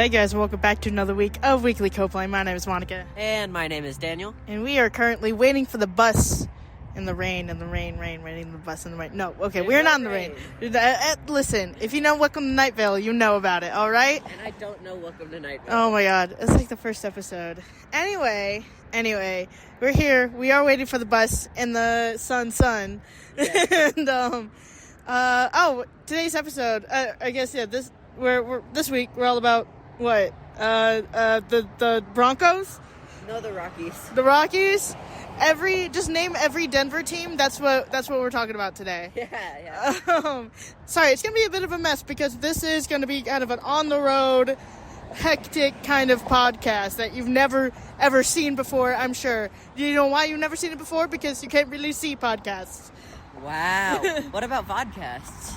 Hey guys, welcome back to another week of Weekly Coldplay. My name is Monica. And my name is Daniel. And we are currently waiting for the bus in the rain, waiting the bus in the rain. No, okay, we're not in the rain. Listen, if you know Welcome to Night Vale, you know about it, alright? And I don't know Welcome to Night Vale. Oh my god, it's like the first episode. Anyway, we're here. We are waiting for the bus in the sun. Yeah. And, today's episode, I guess, yeah, this week, we're all about what? The Broncos? No, the Rockies. The Rockies? Just name every Denver team. That's what we're talking about today. Yeah. Sorry, it's gonna be a bit of a mess because this is gonna be kind of an on the road, hectic kind of podcast that you've never ever seen before. I'm sure. Do you know why you've never seen it before? Because you can't really see podcasts. Wow. What about vodcasts?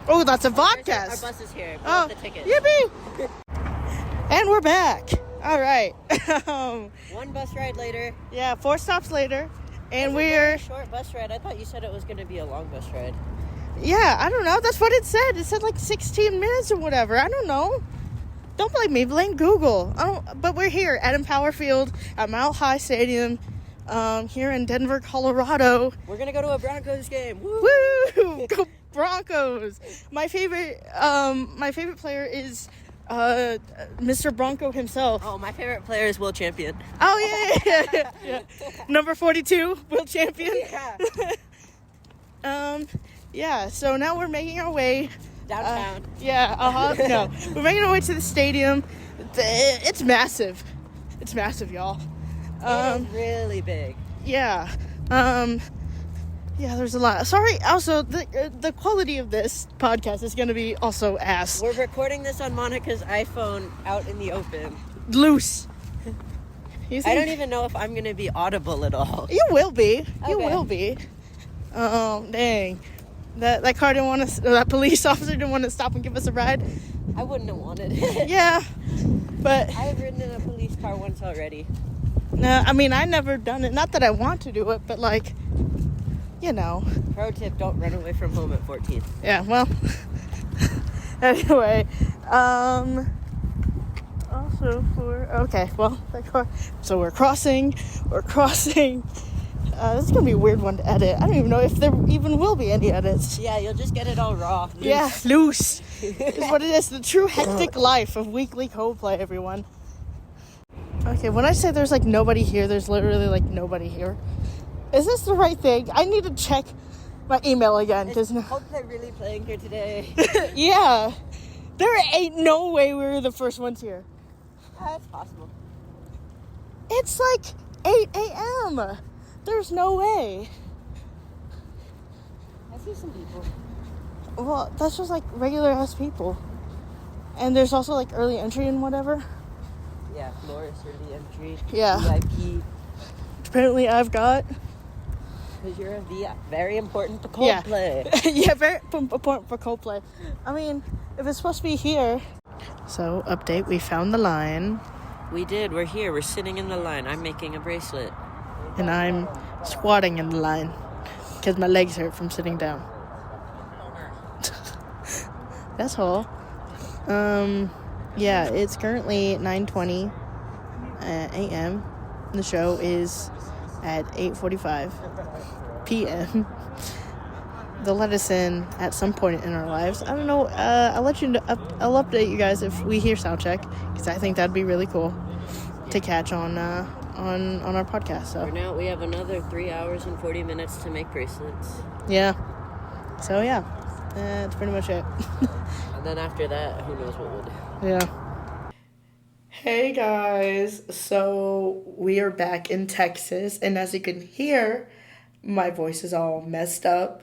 Oh, that's a vodcast. Our bus is here. We Oh, the tickets. yippee! And we're back. All right. One bus ride later. Yeah, 4 stops later, and we're short bus ride. I thought you said it was going to be a long bus ride. Yeah, I don't know. That's what it said. It said like 16 minutes or whatever. I don't know. Don't blame me. Blame Google. But we're here at Empower Field at Mile High Stadium, here in Denver, Colorado. We're gonna go to a Broncos game. Woo! Woo! Go Broncos! My favorite player is Mr. Bronco himself. Oh, my favorite player is Will Champion. Oh yeah. Number 42, Will Champion. Yeah. Yeah. So now we're making our way Downtown. No, we're making our way to the stadium. It's massive. It's massive, y'all. It is really big. Yeah. Yeah, there's a lot. Sorry, also, the quality of this podcast is going to be also ass. We're recording this on Monica's iPhone out in the open. Loose. I don't even know if I'm going to be audible at all. You will be. Okay. You will be. Oh, dang. That car didn't want to, that police officer didn't want to stop and give us a ride. I wouldn't have wanted it. Yeah, but... I've ridden in a police car once already. No, I mean, I never done it. Not that I want to do it, but like... You know. Pro tip, don't run away from home at 14. Yeah, well. Anyway. So we're crossing. This is going to be a weird one to edit. I don't even know if there even will be any edits. Yeah, you'll just get it all raw. Loose. Yeah, loose. Is what it is. The true hectic life of Weekly Coldplay, everyone. Okay, when I say there's like nobody here, there's literally like nobody here. Is this the right thing? I need to check my email again. Is Coldplay really playing here today? Yeah. There ain't no way we were the first ones here. That's possible. It's like 8 a.m. There's no way. I see some people. Well, that's just like regular ass people. And there's also like early entry and whatever. Yeah, Flores early entry. Yeah. VIP. Apparently I've got... Because you're very important to Coldplay. Yeah, very important for Coldplay. I mean, if it's supposed to be here. So, update, we found the line. We did. We're here. We're sitting in the line. I'm making a bracelet. And I'm squatting in the line. Because my legs hurt from sitting down. That's all. Yeah, it's currently 9:20 a.m. The show is at 8:45 p.m. They'll let us in at some point in our lives. I don't know. I'll let you know. I'll update you guys if we hear sound check, because I think that'd be really cool to catch on our podcast. So for now, we have another 3 hours and 40 minutes to make bracelets. Yeah. So yeah, that's pretty much it. And then after that, who knows what we'll do. Yeah. Hey guys, so we are back in Texas, and as you can hear, my voice is all messed up.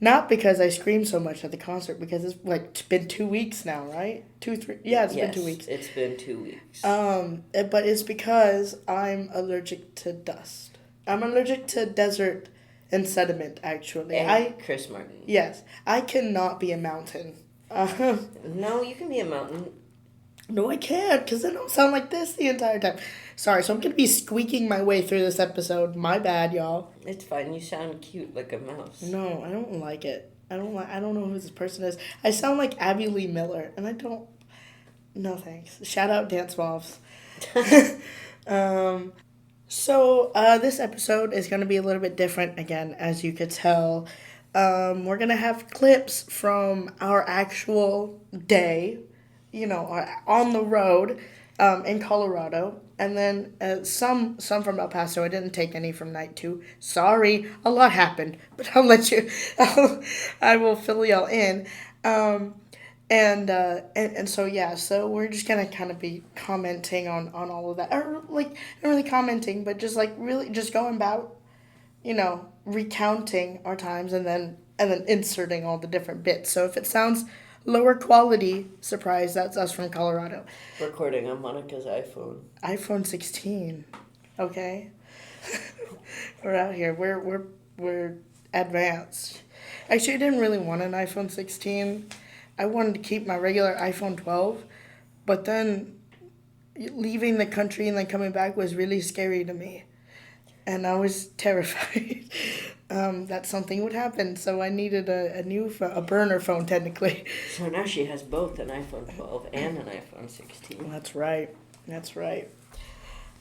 Not because I screamed so much at the concert, because it's like been 2 weeks now, right? 2, 3, yeah, it's been 2 weeks. It's been 2 weeks. But it's because I'm allergic to dust. I'm allergic to desert and sediment, actually. And Chris Martin. Yes, I cannot be a mountain. No, you can be a mountain. No, I can't, because I don't sound like this the entire time. Sorry, so I'm going to be squeaking my way through this episode. My bad, y'all. It's fine. You sound cute like a mouse. No, I don't like it. I don't know who this person is. I sound like Abby Lee Miller, and I don't No thanks. Shout out Dance Moms. So this episode is going to be a little bit different again, as you could tell. We're going to have clips from our actual day, on the road in Colorado. And then some from El Paso. I didn't take any from night 2. Sorry, a lot happened. But I'll let you, I will fill y'all in. And so yeah, so we're just gonna kind of be commenting on all of that, or like not really commenting, but just like really just going about, recounting our times and then inserting all the different bits. So if it sounds lower quality, surprise, that's us from Colorado. Recording on Monica's iPhone 16, okay. We're out here. We're advanced. Actually, I didn't really want an iPhone 16. I wanted to keep my regular iPhone 12, but then leaving the country and then coming back was really scary to me. And I was terrified that something would happen. So I needed a burner phone, technically. So now she has both an iPhone 12 and an iPhone 16. That's right.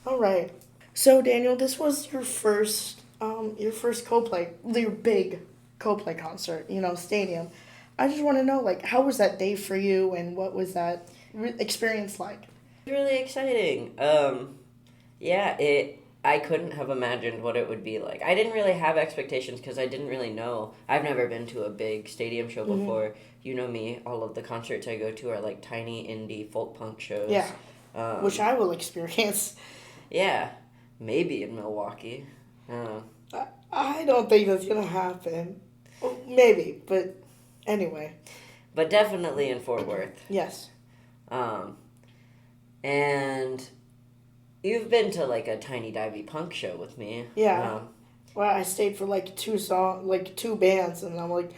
All right. So Daniel, this was your first Coldplay, your big Coldplay concert, stadium. I just want to know, like, how was that day for you, and what was that experience like? Really exciting. I couldn't have imagined what it would be like. I didn't really have expectations because I didn't really know. I've never been to a big stadium show before. Mm-hmm. You know me, all of the concerts I go to are like tiny indie folk punk shows. Yeah, which I will experience. Yeah, maybe in Milwaukee. I don't think that's going to happen. Well, maybe, but anyway. But definitely in Fort Worth. Yes. And you've been to like a tiny divey punk show with me. Yeah. Well, I stayed for like two bands, and I'm like,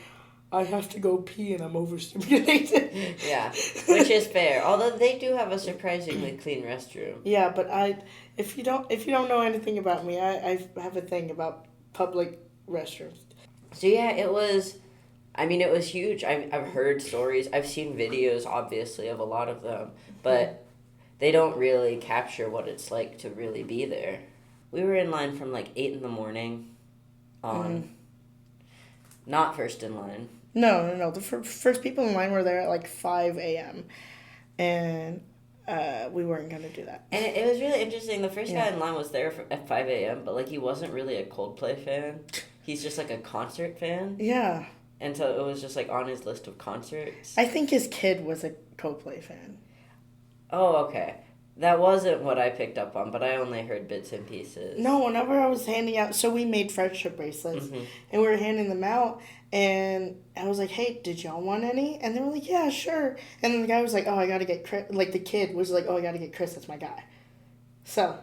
I have to go pee and I'm overstimulated. Yeah, which is fair. Although they do have a surprisingly clean restroom. Yeah, but if you don't know anything about me, I have a thing about public restrooms. So yeah, it was huge. I've heard stories. I've seen videos, obviously, of a lot of them, but they don't really capture what it's like to really be there. We were in line from like 8 a.m. Not first in line. No. The first people in line were there at like 5 a.m. And we weren't going to do that. And it was really interesting. The first guy in line was there at 5 a.m., but like he wasn't really a Coldplay fan. He's just like a concert fan. Yeah. And so it was just like on his list of concerts. I think his kid was a Coldplay fan. Oh, okay. That wasn't what I picked up on, but I only heard bits and pieces. No, whenever I was handing out... So we made friendship bracelets, and we were handing them out, and I was like, hey, did y'all want any? And they were like, yeah, sure. And then the guy was like, oh, I gotta get Chris... Like, the kid was like, oh, I gotta get Chris, that's my guy. So...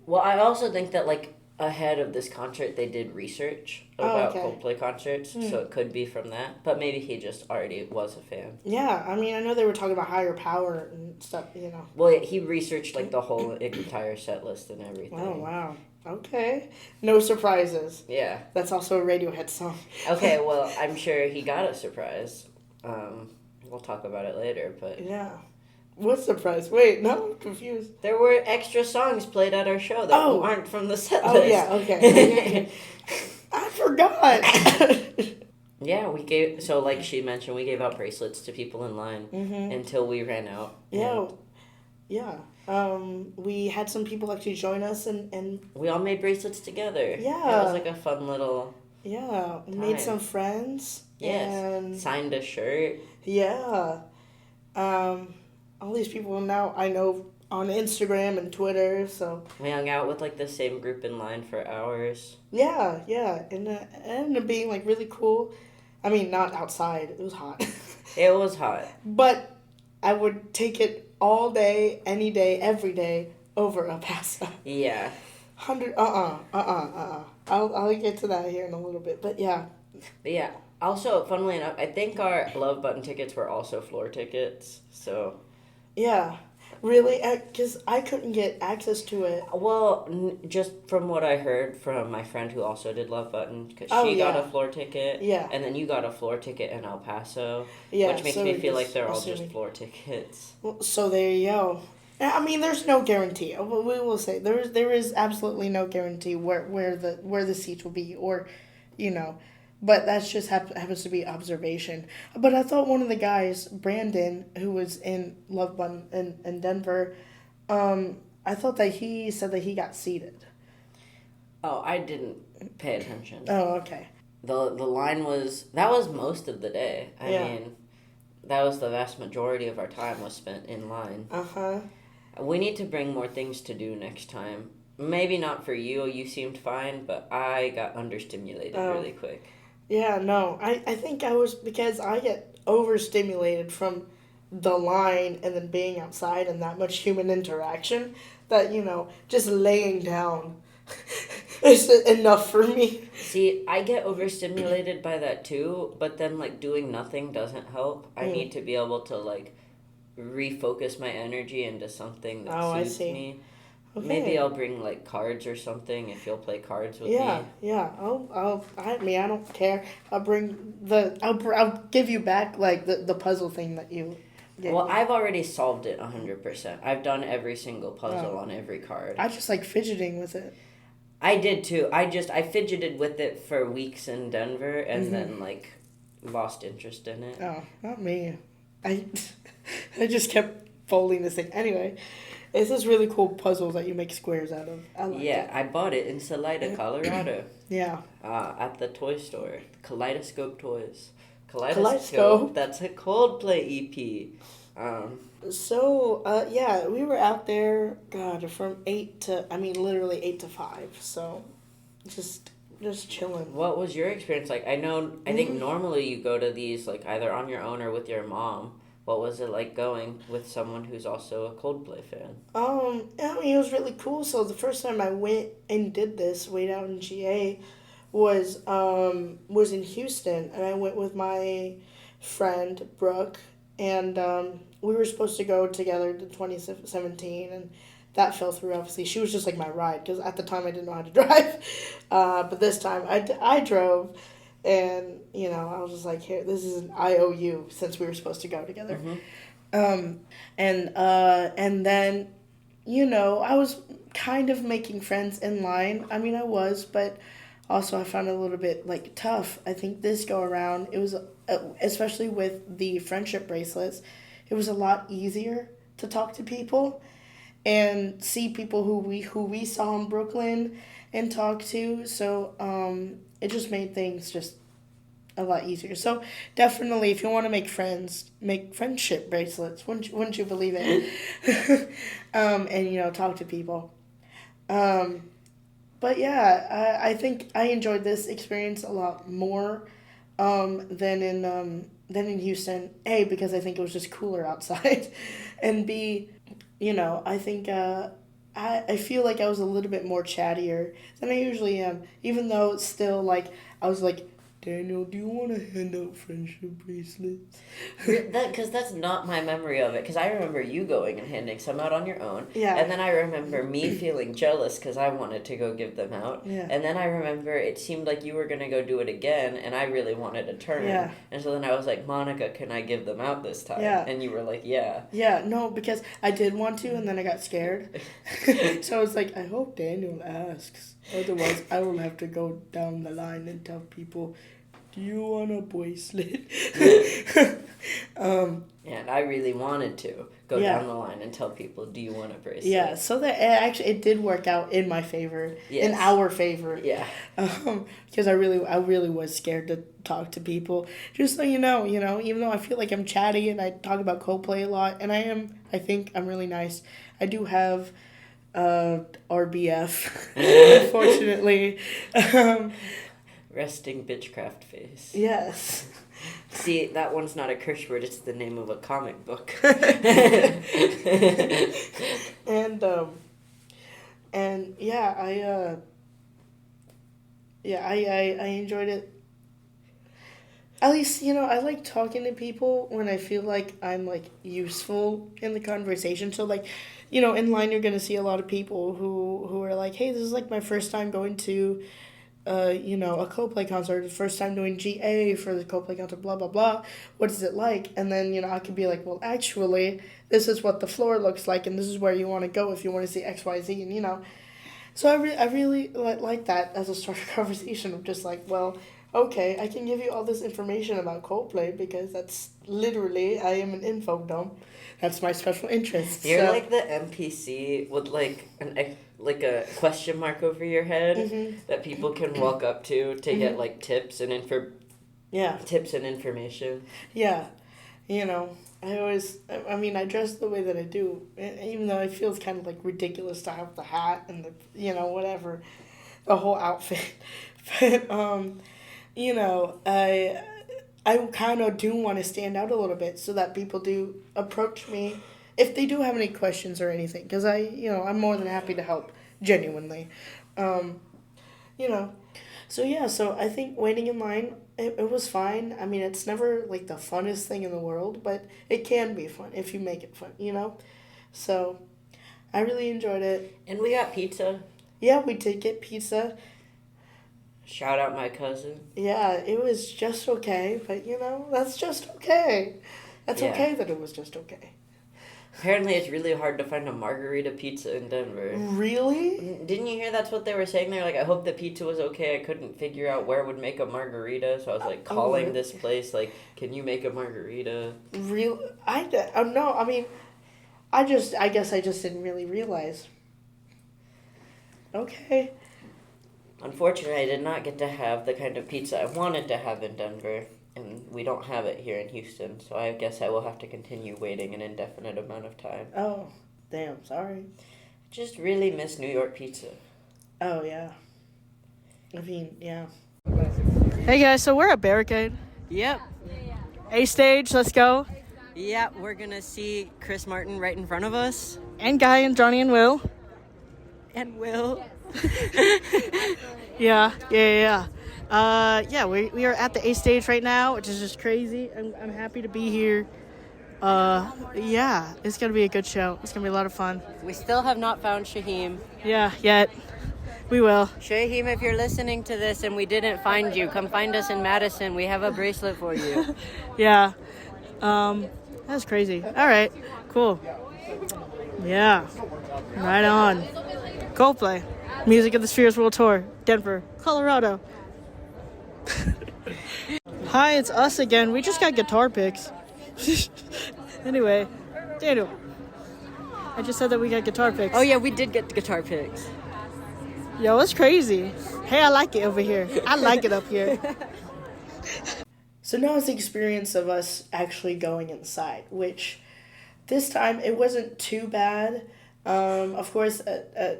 Well, I also think that, like, ahead of this concert, they did research about Coldplay concerts, so it could be from that. But maybe he just already was a fan. Yeah, I mean, I know they were talking about higher power and stuff, Well, he researched, like, the whole entire set list and everything. Oh, wow. Okay. No surprises. Yeah. That's also a Radiohead song. Okay, well, I'm sure he got a surprise. We'll talk about it later, but... Yeah. What surprise? Wait, no, I'm confused. There were extra songs played at our show that aren't from the set list. Oh, yeah, okay. I forgot. Yeah, like she mentioned, we gave out bracelets to people in line until we ran out. Yeah. Yeah. We had some people actually join us and... We all made bracelets together. Yeah. It was like a fun little... Yeah. Made some friends. Yes. And signed a shirt. Yeah. All these people now I know on Instagram and Twitter, so... We hung out with, like, the same group in line for hours. Yeah. And it ended up being, like, really cool. I mean, not outside. It was hot. It was hot. But I would take it all day, any day, every day over El Paso. Yeah. I'll get to that here in a little bit, but yeah. But yeah. Also, funnily enough, I think our Love Button tickets were also floor tickets, so... Yeah. Really? Because I couldn't get access to it. Well, just from what I heard from my friend who also did Love Button, because Oh, she got a yeah. floor ticket, Yeah. and then you got a floor ticket in El Paso, Yeah, which makes so me we're feel like just they're all just assuming. floor tickets. Well, so there you go. I mean, there's no guarantee. We will say there is absolutely no guarantee where the seats will be, or, you know, but that's just happens to be observation. But I thought one of the guys, Brandon, who was in Love Button in Denver, I thought that he said that he got seated. Oh, I didn't pay attention. Oh, okay. The line that was most of the day. I Yeah. mean, that was the vast majority of our time was spent in line. Uh-huh. We need to bring more things to do next time. Maybe not for you. You seemed fine, but I got understimulated really quick. Yeah, no. I think I was, because I get overstimulated from the line and then being outside and that much human interaction that, just laying down is enough for me. See, I get overstimulated by that too, but then like doing nothing doesn't help. I need to be able to like refocus my energy into something that I suits see. me. Okay. Maybe I'll bring like cards or something if you'll play cards with me. Yeah. I mean, I don't care. I'll give you back like the puzzle thing that you gave Well, me. I've already solved it 100%. I've done every single puzzle on every card. I just like fidgeting with it. I did too. I fidgeted with it for weeks in Denver and then like lost interest in it. Oh, not me. I I just kept folding this thing. Anyway, it's this really cool puzzle that you make squares out of. I like it. I bought it in Salida, Colorado. Yeah. At the toy store. Kaleidoscope Toys. Kaleidoscope? That's a Coldplay EP. So, yeah, we were out there, God, from 8 to, I mean, literally 8 to 5. So, just chilling. What was your experience like? I think normally you go to these like either on your own or with your mom. What was it like going with someone who's also a Coldplay fan? I mean, it was really cool. So the first time I went and did this, way out in GA, was in Houston, and I went with my friend Brooke, and we were supposed to go together to 2017, and that fell through. Obviously, she was just like my ride because at the time I didn't know how to drive, but this time I drove. And, I was just like, here, this is an IOU since we were supposed to go together. And then, I was kind of making friends in line. I mean, I was, but also I found it a little bit, like, tough. I think this go around, it was, especially with the friendship bracelets, it was a lot easier to talk to people and see people who we saw in Brooklyn and talk to. So, it just made things just a lot easier. So definitely, if you want to make friends, make friendship bracelets. Wouldn't you believe it? And talk to people. But yeah, I think I enjoyed this experience a lot more than in Houston. A, because I think it was just cooler outside, and B, I think I feel like I was a little bit more chattier than I usually am, even though it's still like I was like, Daniel, do you want to hand out friendship bracelets? Because that's not my memory of it. Because I remember you going and handing some out on your own. Yeah. And then I remember me feeling jealous because I wanted to go give them out. Yeah. And then I remember it seemed like you were going to go do it again, and I really wanted a turn. Yeah. And so then I was like, Monica, can I give them out this time? Yeah. And you were like, yeah. Yeah, no, because I did want to, and then I got scared. So I was like, I hope Daniel asks. Otherwise, I will have to go down the line and tell people, do you want a bracelet? And I really wanted to go down the line and tell people, do you want a bracelet? Yeah, so that it did work out in my favor, in our favor. Yeah. Because I really was scared to talk to people. Just so you know, even though I feel like I'm chatty and I talk about Coldplay a lot, and I think I'm really nice. I do have RBF, unfortunately. Resting bitchcraft face. Yes. See, that one's not a curse word, it's the name of a comic book. And yeah, I enjoyed it. At least, I like talking to people when I feel like I'm like useful in the conversation. So like, in line you're gonna see a lot of people who are like, hey, this is like my first time going to a Coldplay concert, the first time doing GA for the Coldplay concert, blah blah blah. What is it like? And then I could be like, well, actually, this is what the floor looks like, and this is where you want to go if you want to see X Y Z, and So I really like that as a start of conversation of just like, well, okay, I can give you all this information about Coldplay because that's literally I am an info dump. That's my special interest. You're like the NPC with like like a question mark over your head that people can walk up to get like tips and tips and information. Yeah, I dress the way that I do, even though it feels kind of like ridiculous to have the hat and whatever, the whole outfit. But I kind of do want to stand out a little bit so that people do approach me if they do have any questions or anything, because I'm more than happy to help, genuinely. Um, you know, so I think waiting in line, it was fine. I mean, it's never like the funnest thing in the world, but it can be fun if you make it fun. So I really enjoyed it. And we got pizza. Yeah, we did get pizza. Shout out my cousin. Yeah, it was just okay, but that's just okay. That's okay that it was just okay. Apparently, it's really hard to find a margarita pizza in Denver. Really? Didn't you hear that's what they were saying? They're like, I hope the pizza was okay. I couldn't figure out where would make a margarita, so I was like calling this place, like, can you make a margarita? Real? No. I mean, I guess I just didn't really realize. Okay. Unfortunately, I did not get to have the kind of pizza I wanted to have in Denver. And we don't have it here in Houston, so I guess I will have to continue waiting an indefinite amount of time. Oh, damn, sorry. Just really miss New York pizza. Oh, yeah. I mean, yeah. Hey, guys, so we're at Barricade. Yep. A stage, let's go. Yeah, we're gonna see Chris Martin right in front of us. And Guy and Johnny and Will. And Will. Yeah. We are at the A stage right now, which is just crazy. I'm happy to be here. It's gonna be a good show. It's gonna be a lot of fun. We still have not found Shaheem. Yeah, yet. We will. Shaheem, if you're listening to this and we didn't find you, come find us in Madison. We have a bracelet for you. Yeah. That's crazy. All right. Cool. Yeah. Right on. Coldplay. Music of the Spheres World Tour. Denver, Colorado. Hi, it's us again. We just got guitar picks. Anyway, Daniel. I just said that we got guitar picks. Oh, yeah, we did get guitar picks. Yo, it's crazy. Hey, I like it over here. I like it up here. So now it's the experience of us actually going inside, which this time it wasn't too bad. Of course,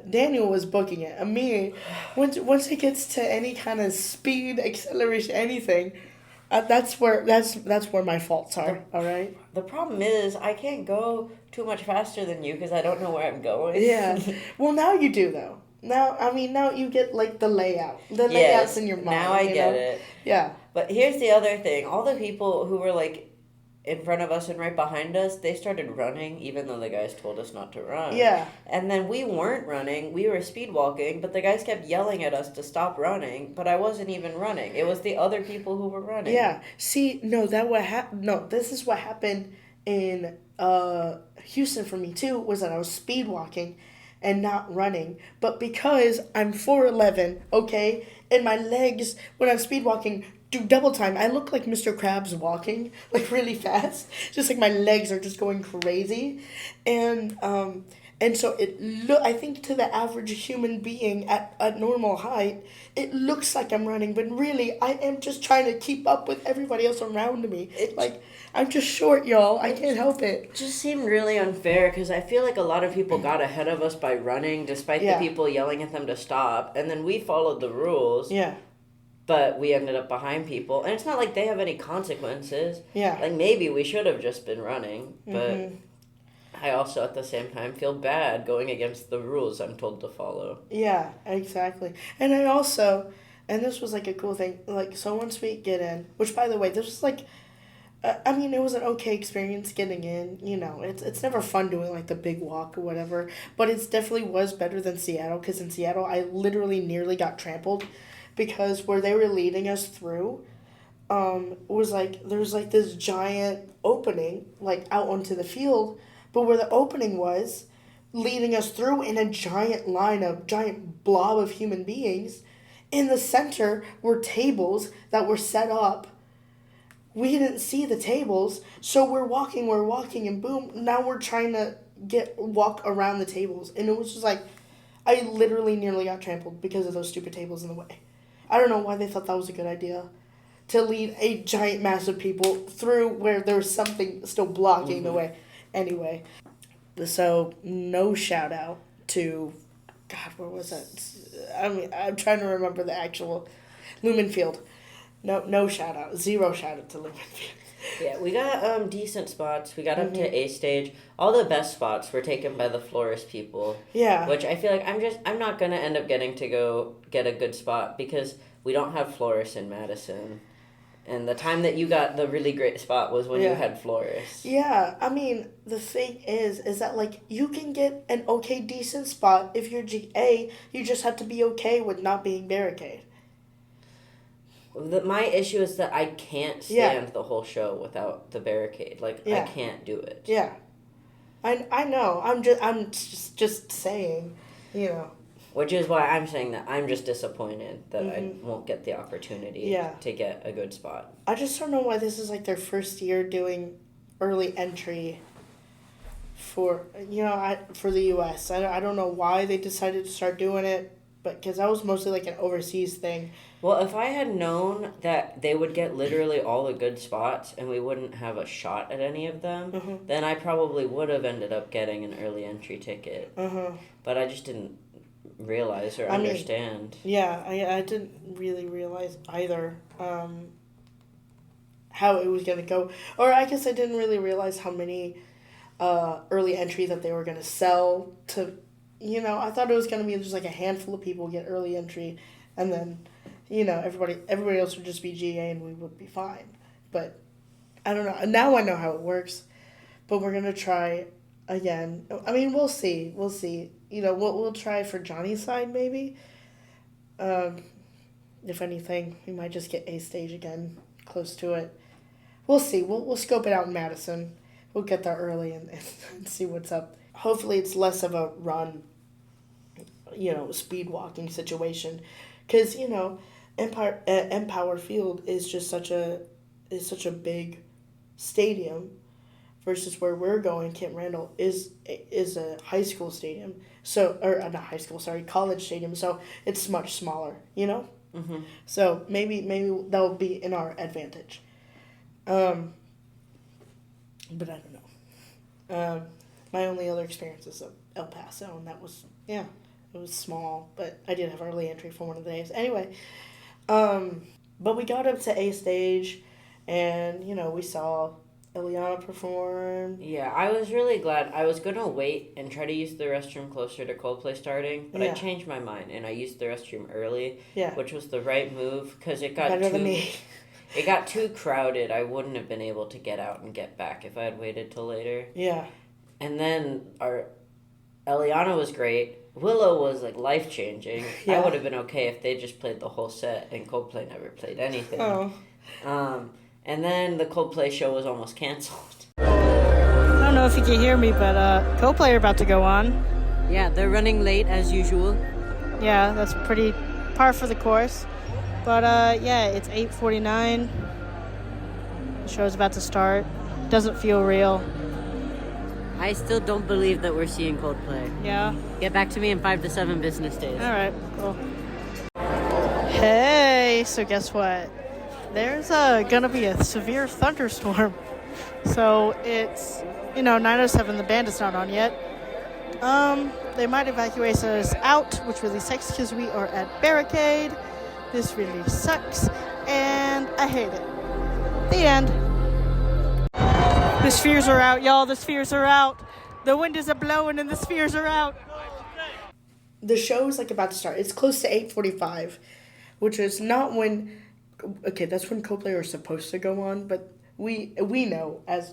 Daniel was booking it. And me, once it gets to any kind of speed, acceleration, anything, that's where my faults are. All right. The problem is I can't go too much faster than you because I don't know where I'm going. Yeah. Well, now you do though. Now you get like the layout. The layout's in your mind. Now I get it. Yeah. But here's the other thing: all the people who were like in front of us and right behind us, they started running even though the guys told us not to run. Yeah. And then we weren't running, we were speed walking, but the guys kept yelling at us to stop running, but I wasn't even running. It was the other people who were running. Yeah. See, this is what happened in Houston for me too, was that I was speed walking and not running. But because I'm 4'11", okay, and my legs when I'm speed walking do double time. I look like Mr. Krabs walking, like really fast. Just like my legs are just going crazy. And so I think to the average human being at normal height, it looks like I'm running, but really I am just trying to keep up with everybody else around me. I'm just short, y'all. I can't help it. It just seemed really unfair because I feel like a lot of people got ahead of us by running despite the people yelling at them to stop. And then we followed the rules. Yeah. But we ended up behind people. And it's not like they have any consequences. Yeah. Like, maybe we should have just been running. But I also, at the same time, feel bad going against the rules I'm told to follow. Yeah, exactly. And I also, And this was, like, a cool thing. Like, so once we get in, which, by the way, this was, like, I mean, it was an okay experience getting in. You know, it's never fun doing, like, the big walk or whatever. But it definitely was better than Seattle, because in Seattle, I literally nearly got trampled. Because where they were leading us through, was, like, there was, like, this giant opening, like, out onto the field. But where the opening was, leading us through in a giant blob of human beings, in the center were tables that were set up. We didn't see the tables, so we're walking, and boom, now we're trying to walk around the tables. And it was just like, I literally nearly got trampled because of those stupid tables in the way. I don't know why they thought that was a good idea, to lead a giant mass of people through where there was something still blocking the way. Anyway, so no shout out to, God, where was that? I mean, I'm trying to remember the actual, Lumen Field. No shout out. Zero shout out to Lumen Field. Yeah, we got decent spots. We got up to A stage. All the best spots were taken by the florist people. Yeah. Which I feel like I'm not gonna end up getting to go get a good spot because we don't have florists in Madison. And the time that you got the really great spot was when you had florists. Yeah, I mean, the thing is that, like, you can get an okay, decent spot if you're GA. You just have to be okay with not being barricade. My issue is that I can't stand the whole show without the barricade. Like, I can't do it. Yeah. I know. I'm just saying, you know. Which is why I'm saying that I'm just disappointed that I won't get the opportunity to get a good spot. I just don't know why this is, like, their first year doing early entry for the U.S. I don't know why they decided to start doing it, but because that was mostly, like, an overseas thing. Well, if I had known that they would get literally all the good spots and we wouldn't have a shot at any of them, then I probably would have ended up getting an early entry ticket. But I just didn't realize or understand. I didn't really realize either how it was going to go. Or I guess I didn't really realize how many early entry that they were going to sell to, you know, I thought it was going to be just like a handful of people get early entry and then, you know, everybody else would just be GA and we would be fine. But I don't know. Now I know how it works. But we're going to try again. I mean, we'll see. You know, we'll try for Johnny's side, maybe. If anything, we might just get A stage again, close to it. We'll see. We'll scope it out in Madison. We'll get there early and see what's up. Hopefully it's less of a run, you know, speed walking situation. Because, you know, Empower Field is just such a big stadium versus where we're going, Camp Randall, is a high school stadium. So, or not high school, sorry, college stadium. So it's much smaller, you know? So maybe that will be in our advantage. But I don't know. My only other experience is El Paso, and that was, it was small, but I did have early entry for one of the days. Anyway, but we got up to A stage, and, you know, we saw Eliana perform. Yeah, I was really glad. I was going to wait and try to use the restroom closer to Coldplay starting, but I changed my mind, and I used the restroom early, which was the right move, because it got better than me. It got too crowded. I wouldn't have been able to get out and get back if I had waited till later. Yeah. And then our Eliana was great. Willow was, like, life-changing. I would have been okay if they just played the whole set, and Coldplay never played anything. And then the Coldplay show was almost canceled. I don't know if you can hear me, but Coldplay are about to go on. Yeah, they're running late as usual. Yeah, that's pretty par for the course. But it's 8:49. The show's about to start. Doesn't feel real. I still don't believe that we're seeing Coldplay. Yeah. Get back to me in 5 to 7 business days. All right, cool. Hey, so guess what? There's gonna be a severe thunderstorm. So it's, 9:07, the band is not on yet. They might evacuate us out, which really sucks because we are at barricade. This really sucks, and I hate it. The end. The spheres are out, y'all. The spheres are out. The wind is a-blowing and the spheres are out. The show is, about to start. It's close to 8:45. which is not when. Okay, that's when Coldplay are supposed to go on, but we know as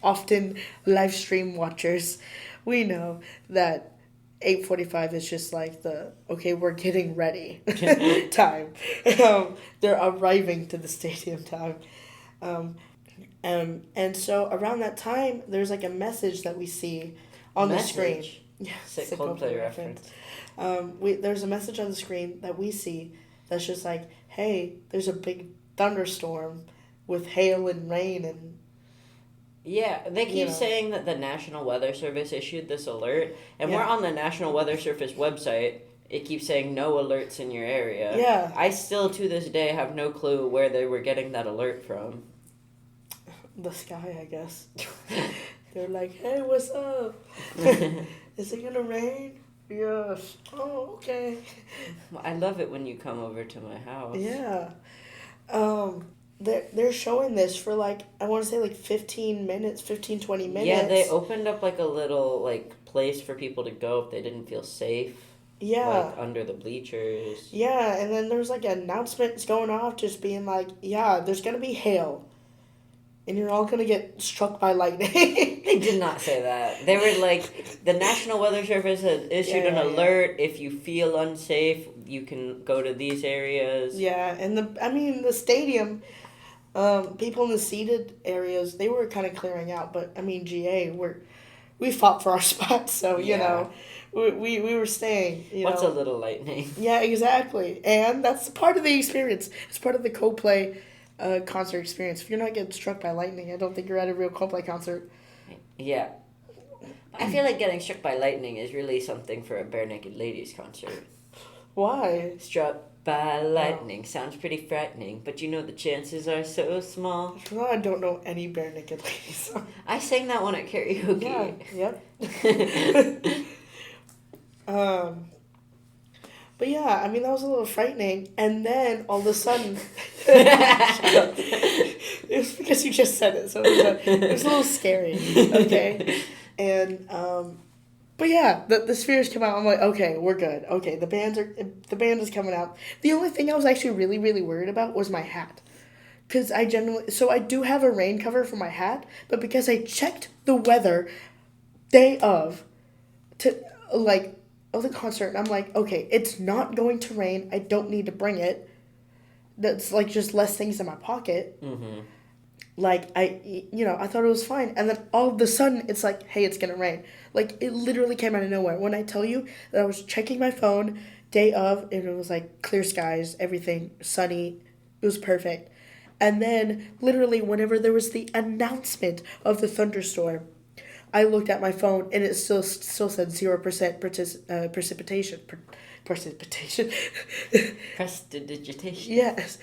often live stream watchers, we know that 8:45 is just like the okay, we're getting ready time. They're arriving to the stadium time. Um, and so around that time, there's like a message that we see on the screen. Yeah, sick Coldplay reference. There's a message on the screen that we see that's just like, hey, there's a big thunderstorm with hail and rain and. Yeah, they keep saying that the National Weather Service issued this alert, and we're on the National Weather Service website. It keeps saying no alerts in your area. Yeah. I still, to this day, have no clue where they were getting that alert from. The sky, I guess. They're like, hey, what's up? Is it gonna rain? Yes. Oh, okay. I love it when you come over to my house. Yeah. They're showing this for like, I want to say like 15 minutes, 15, 20 minutes. Yeah, they opened up like a little like place for people to go if they didn't feel safe. Yeah. Like under the bleachers. Yeah, and then there's like announcements going off just being like, yeah, there's going to be hail. And you're all going to get struck by lightning. They did not say that. They were like, the National Weather Service has issued an alert. If you feel unsafe, you can go to these areas. Yeah, and the stadium, people in the seated areas, they were kind of clearing out. But, I mean, GA, we fought for our spots, so, you know, we were staying. What's a little lightning? Yeah, exactly. And that's part of the experience. It's part of the Coldplay concert experience. If you're not getting struck by lightning, I don't think you're at a real Coldplay concert. Yeah. I feel like getting struck by lightning is really something for a Bare Naked Ladies concert. Why? Struck by lightning sounds pretty frightening, but you know the chances are so small. Well, I don't know any Bare Naked Ladies songs. I sang that one at karaoke. Yeah, yep. But yeah, I mean, that was a little frightening. And then, all of a sudden... It was because you just said it, so it was a little scary, okay? And, but yeah, the Spheres come out, I'm like, okay, we're good. Okay, the band is coming out. The only thing I was actually really, really worried about was my hat. Because I do have a rain cover for my hat, but because I checked the weather day of the concert, and I'm like, okay, it's not going to rain. I don't need to bring it. That's like just less things in my pocket. Mm-hmm. Like I thought it was fine, and then all of a sudden it's like, hey, it's gonna rain. Like it literally came out of nowhere. When I tell you that I was checking my phone day of, and it was like clear skies, everything sunny, it was perfect. And then literally whenever there was the announcement of the thunderstorm, I looked at my phone and it still said 0% precipitation. Precipitation. Prestidigitation. Yes.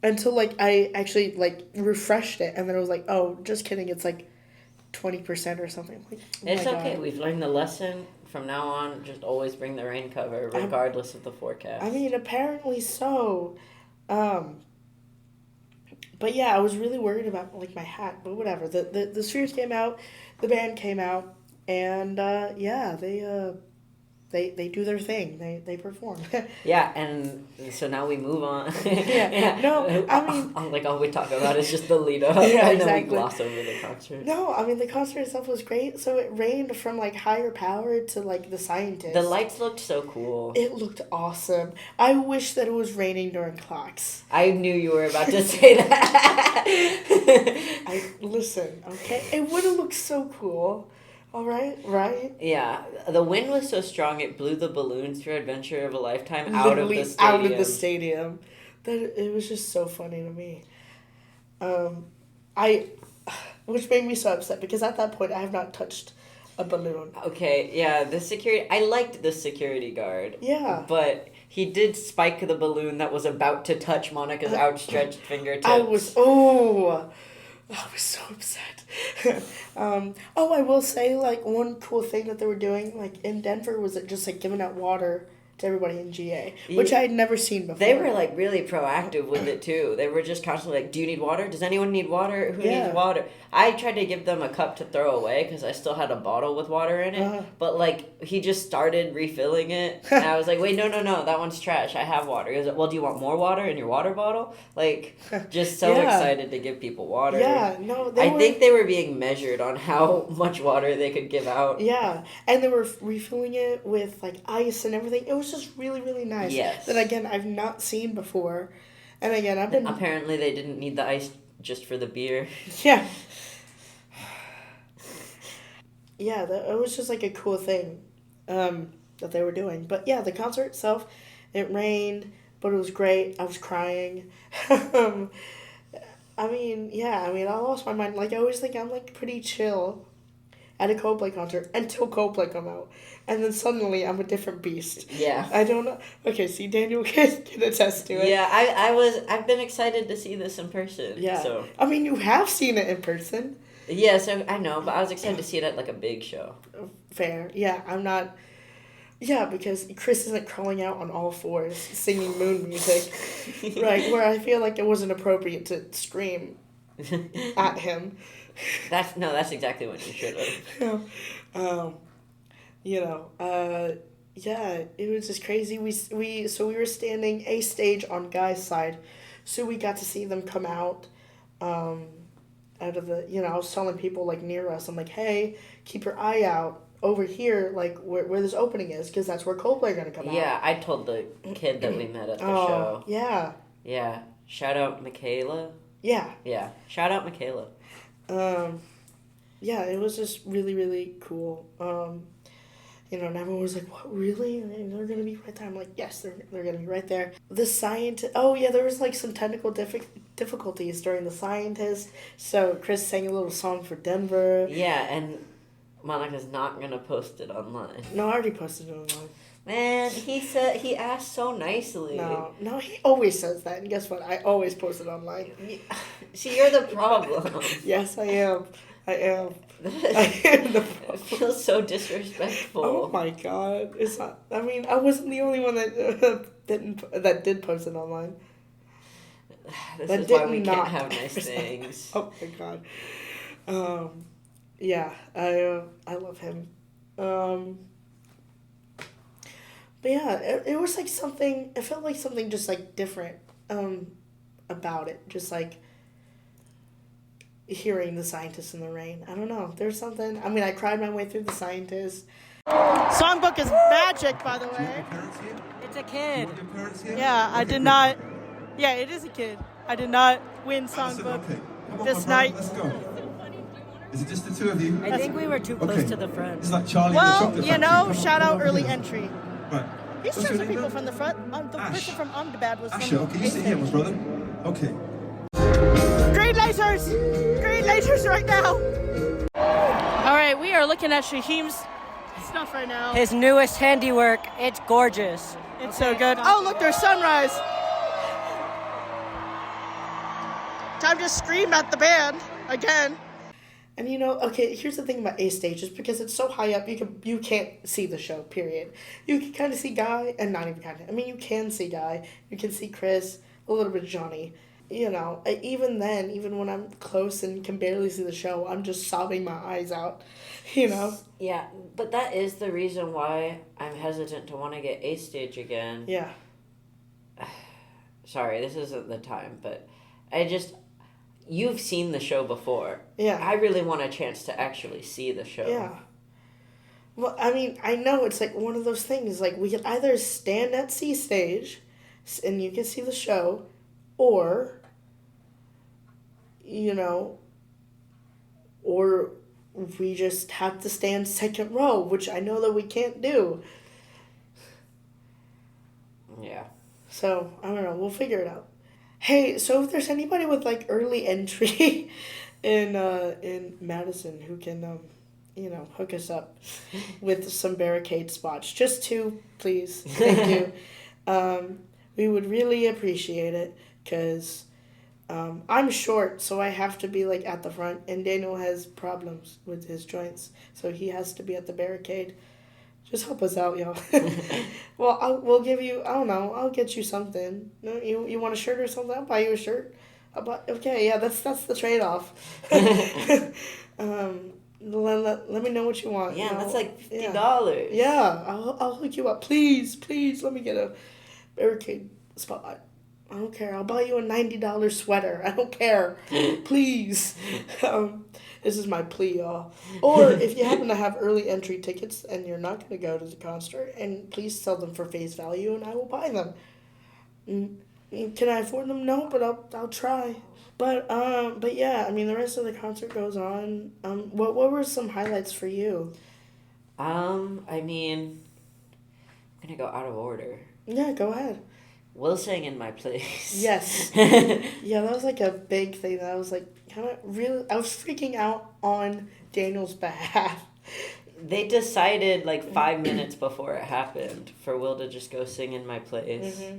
Until like I actually like refreshed it, and then I was like, oh, just kidding. It's like 20% or something. Like, it's okay. God. We've learned the lesson. From now on, just always bring the rain cover, regardless of the forecast. I mean, apparently so. But yeah, I was really worried about like my hat, but whatever. The Spheres came out, the band came out, and they do their thing. They perform. Yeah, and so now we move on. Yeah. No, I mean... Like, all we talk about is just the lead up, yeah, and then we gloss over the concert. No, I mean, the concert itself was great. So it rained from, like, higher power to, like, the scientists. The lights looked so cool. It looked awesome. I wish that it was raining during clocks. I knew you were about to say that. Listen, okay? It would have looked so cool. All right? Yeah. The wind was so strong, it blew the balloons for Adventure of a Lifetime out of the stadium. That it was just so funny to me. Which made me so upset, because at that point, I have not touched a balloon. Okay, yeah, I liked the security guard. Yeah. But he did spike the balloon that was about to touch Monica's outstretched fingertips. I was so upset. I will say, like, one cool thing that they were doing, like, in Denver was it just, like, giving out water to everybody in GA, which I had never seen before. They were like really proactive with it too. They were just constantly like, "Do you need water? Does anyone need water? Who needs water?" I tried to give them a cup to throw away because I still had a bottle with water in it. But like he just started refilling it, and I was like, "Wait, no, that one's trash. I have water." He was like, "Well, do you want more water in your water bottle?" Like, just so excited to give people water. Yeah, no, I think they were being measured on how much water they could give out. Yeah, and they were refilling it with like ice and everything. It was just really, really nice. Yes. That again I've not seen before, and again apparently they didn't need the ice just for the beer. Yeah. Yeah, it was just like a cool thing, that they were doing. But yeah, the concert itself, it rained, but it was great. I was crying. I lost my mind. Like I always think I'm like pretty chill at a Coldplay concert until Coldplay come out. And then suddenly I'm a different beast. Yeah. I don't know. Okay, see, Daniel can attest to it. Yeah, I've been excited to see this in person. Yeah. So. I mean, you have seen it in person. Yeah, so I know, but I was excited to see it at like a big show. Fair. Yeah, I'm not. Yeah, because Chris isn't crawling out on all fours singing moon music. Right, where I feel like it wasn't appropriate to scream at him. That's exactly what you should have. Yeah, it was just crazy. We were standing a stage on Guy's side, so we got to see them come out out of the, I was telling people like near us, I'm like, hey, keep your eye out over here, like where this opening is, because that's where Coldplay are going to come out. Yeah, I told the kid that we met at the show. Yeah. Yeah. Shout out Michaela. Yeah. Yeah. Shout out Michaela. Yeah, it was just really, really cool. And everyone was like, what, really? They're going to be right there. I'm like, yes, they're going to be right there. The scientist, there was like some technical difficulties during the scientist. So Chris sang a little song for Denver. Yeah, and Monica's not going to post it online. No, I already posted it online. Man, he asked so nicely. No, he always says that. And guess what? I always post it online. See, you're the problem. Yes, I am. I am the problem. It feels so disrespectful. Oh my god. It's not, I wasn't the only one that did post it online. This is why we can't have nice things. Oh my god. Yeah, I love him. But yeah, it was like something, it felt like something just like different about it. Just like hearing the scientists in the rain. I don't know. There's something. I cried my way through the scientists. Songbook is magic, by the way. It's a kid. Yeah, I did not. Yeah, it is a kid. I did not win Songbook this night. Let's go. Is it just the two of you? I think we were too close to the front. It's like Charlie. Well, shout out early entry. Right. These two some people from the front. The person from Omdabad was Asher, from okay, you sit here, my brother. Okay. Green lasers right now. All right, we are looking at Shaheem's stuff right now. His newest handiwork. It's gorgeous. It's so good. Oh, look, there's sunrise. Time to scream at the band again. And here's the thing about A stage, is because it's so high up, you can't see the show, period. You can kind of see Guy, and not even kind of. You can see Guy, you can see Chris, a little bit of Johnny. Even then, even when I'm close and can barely see the show, I'm just sobbing my eyes out, Yeah, but that is the reason why I'm hesitant to want to get A stage again. Yeah. Sorry, this isn't the time, but you've seen the show before. Yeah. I really want a chance to actually see the show. Yeah. Well, I know it's like one of those things, like we can either stand at C stage and you can see the show, or, or we just have to stand second row, which I know that we can't do. Yeah. So, I don't know. We'll figure it out. Hey, so if there's anybody with, like, early entry in Madison who can, hook us up with some barricade spots, just two, please. Thank you. We would really appreciate it, because I'm short, so I have to be, like, at the front, and Daniel has problems with his joints, so he has to be at the barricade. Just help us out, y'all. Well, we'll give you, I don't know, I'll get you something. No, you want a shirt or something? I'll buy you a shirt. Okay, yeah, that's the trade-off. Let me know what you want. Yeah, you know? that's like $50. Yeah, I'll hook you up. Please, let me get a barricade spot. I don't care. I'll buy you a $90 sweater. I don't care. Please. This is my plea, y'all. Or if you happen to have early entry tickets and you're not going to go to the concert, and please sell them for face value, and I will buy them. Can I afford them? No, but I'll try. But yeah, I mean, the rest of the concert goes on. What were some highlights for you? I mean, I'm gonna go out of order. Yeah, go ahead. Will sang in my place. Yes. Yeah, that was like a big thing that I was like kind of really, I was freaking out on Daniel's behalf. They decided like 5 minutes before it happened for Will to just go sing in my place. Mm-hmm.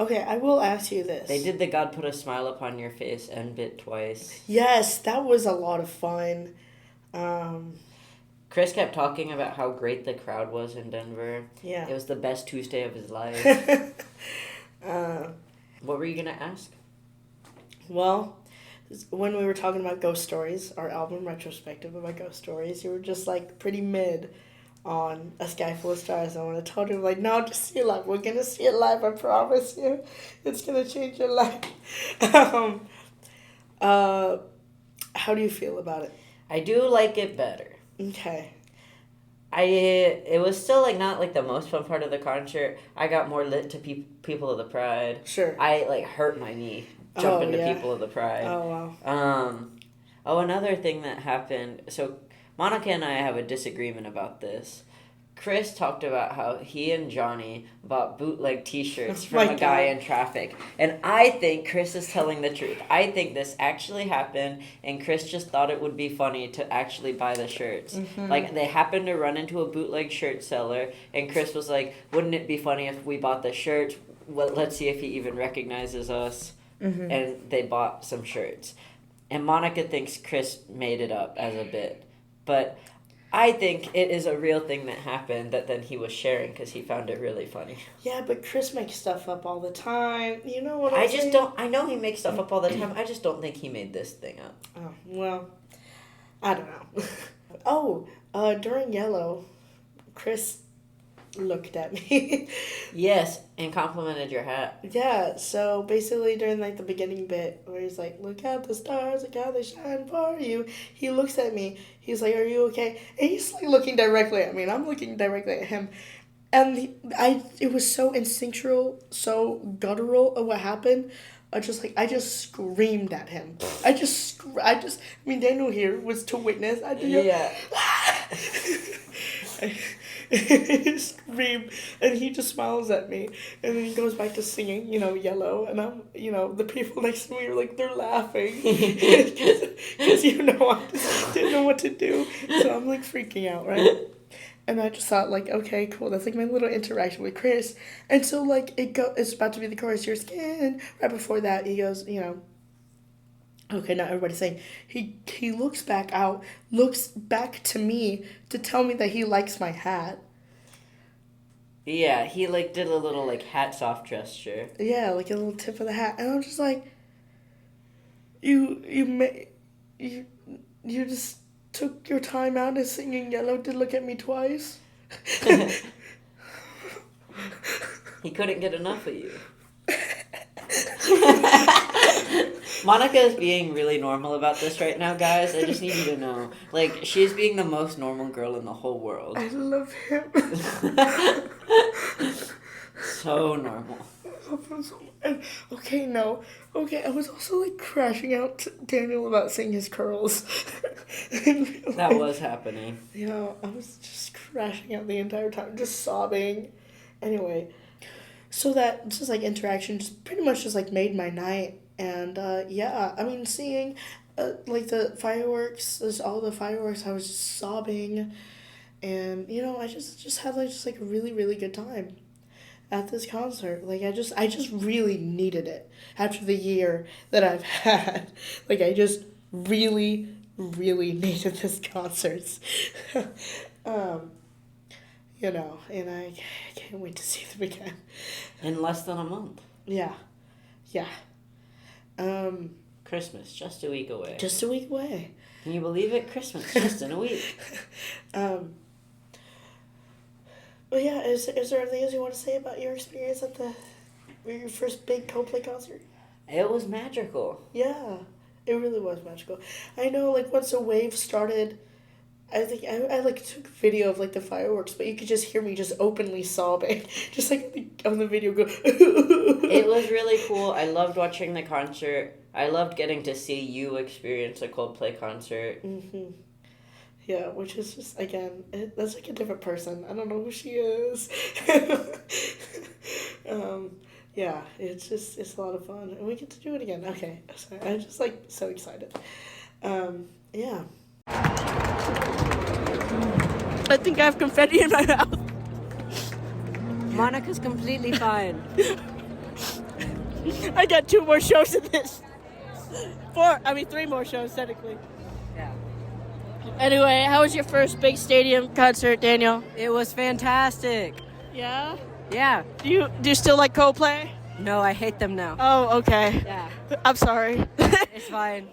Okay, I will ask you this. They did the God Put a Smile Upon Your Face and bit twice. Yes, that was a lot of fun. Chris kept talking about how great the crowd was in Denver. Yeah. It was the best Tuesday of his life. What were you going to ask? Well, when we were talking about Ghost Stories, our album retrospective about Ghost Stories, you were just like pretty mid on A Sky Full of Stars. And when I told you, like, no, just see it live. We're going to see it live, I promise you. It's going to change your life. How do you feel about it? I do like it better. Okay. It was still like not like the most fun part of the concert. I got more lit to People of the Pride. Sure. I like hurt my knee jumping to People of the Pride. Oh, wow. Another thing that happened. So Monica and I have a disagreement about this. Chris talked about how he and Johnny bought bootleg t-shirts from a guy in traffic. And I think Chris is telling the truth. I think this actually happened, and Chris just thought it would be funny to actually buy the shirts. Mm-hmm. Like, they happened to run into a bootleg shirt seller, and Chris was like, wouldn't it be funny if we bought the shirts? Well, let's see if he even recognizes us. Mm-hmm. And they bought some shirts. And Monica thinks Chris made it up as a bit. But I think it is a real thing that happened that then he was sharing because he found it really funny. Yeah, but Chris makes stuff up all the time. You know what I just don't... I know he makes stuff up all the time. I just don't think he made this thing up. Oh, well, I don't know. During Yellow, Chris looked at me. Yes, and complimented your hat. Yeah, so basically during like the beginning bit where he's like, look at the stars, look how they shine for you. He looks at me. He's like, are you okay? And he's like looking directly at me, and I'm looking directly at him. And it was so instinctual, so guttural of what happened. I just screamed at him. Daniel here was to witness. I scream, and he just smiles at me, and then he goes back to singing, Yellow, and I'm, the people next to me are like, they're laughing, because I just didn't know what to do, so I'm like freaking out, right? And I just thought, like, okay, cool, that's like my little interaction with Chris, and so like it's about to be the chorus, your skin, right before that, he goes, okay, now everybody's saying, he looks back to me to tell me that he likes my hat. Yeah, he like did a little like hats off gesture. Yeah, like a little tip of the hat, and I'm just like, you just took your time out and singing Yellow to look at me twice. He couldn't get enough of you. Monica is being really normal about this right now, guys. I just need you to know. Like, she's being the most normal girl in the whole world. I love him. So normal. I love him so much. Okay, I was also, like, crashing out to Daniel about seeing his curls. That was happening. I was just crashing out the entire time, just sobbing. Anyway, so that just, like, interaction just pretty much just, like, made my night. And, seeing, like, the fireworks, all the fireworks, I was just sobbing. And, I just had, like, a really, really good time at this concert. Like, I just really needed it after the year that I've had. Like, I just really, really needed this concert. you know, and I can't wait to see them again. In less than a month. Yeah. Yeah. Christmas, just a week away. Just a week away. Can you believe it? Christmas, just in a week. Well, yeah, is there anything else you want to say about your experience at your first big Coldplay concert? It was magical. Yeah, it really was magical. I know, like, once the wave started, I think I like took a video of like the fireworks, but you could just hear me just openly sobbing, just like on the video go. It was really cool. I loved watching the concert. I loved getting to see you experience a Coldplay concert. Mm-hmm. Yeah, which is just, again, that's like a different person. I don't know who she is. Yeah, it's a lot of fun, and we get to do it again. Okay, so I'm just like so excited. Yeah. I think I have confetti in my mouth. Monica's completely fine. I got 2 more shows in this. 3 more shows technically. Yeah. Anyway, how was your first big stadium concert, Daniel? It was fantastic. Yeah. Yeah. Do you still like Coldplay? No, I hate them now. Oh, okay. Yeah. I'm sorry. It's fine.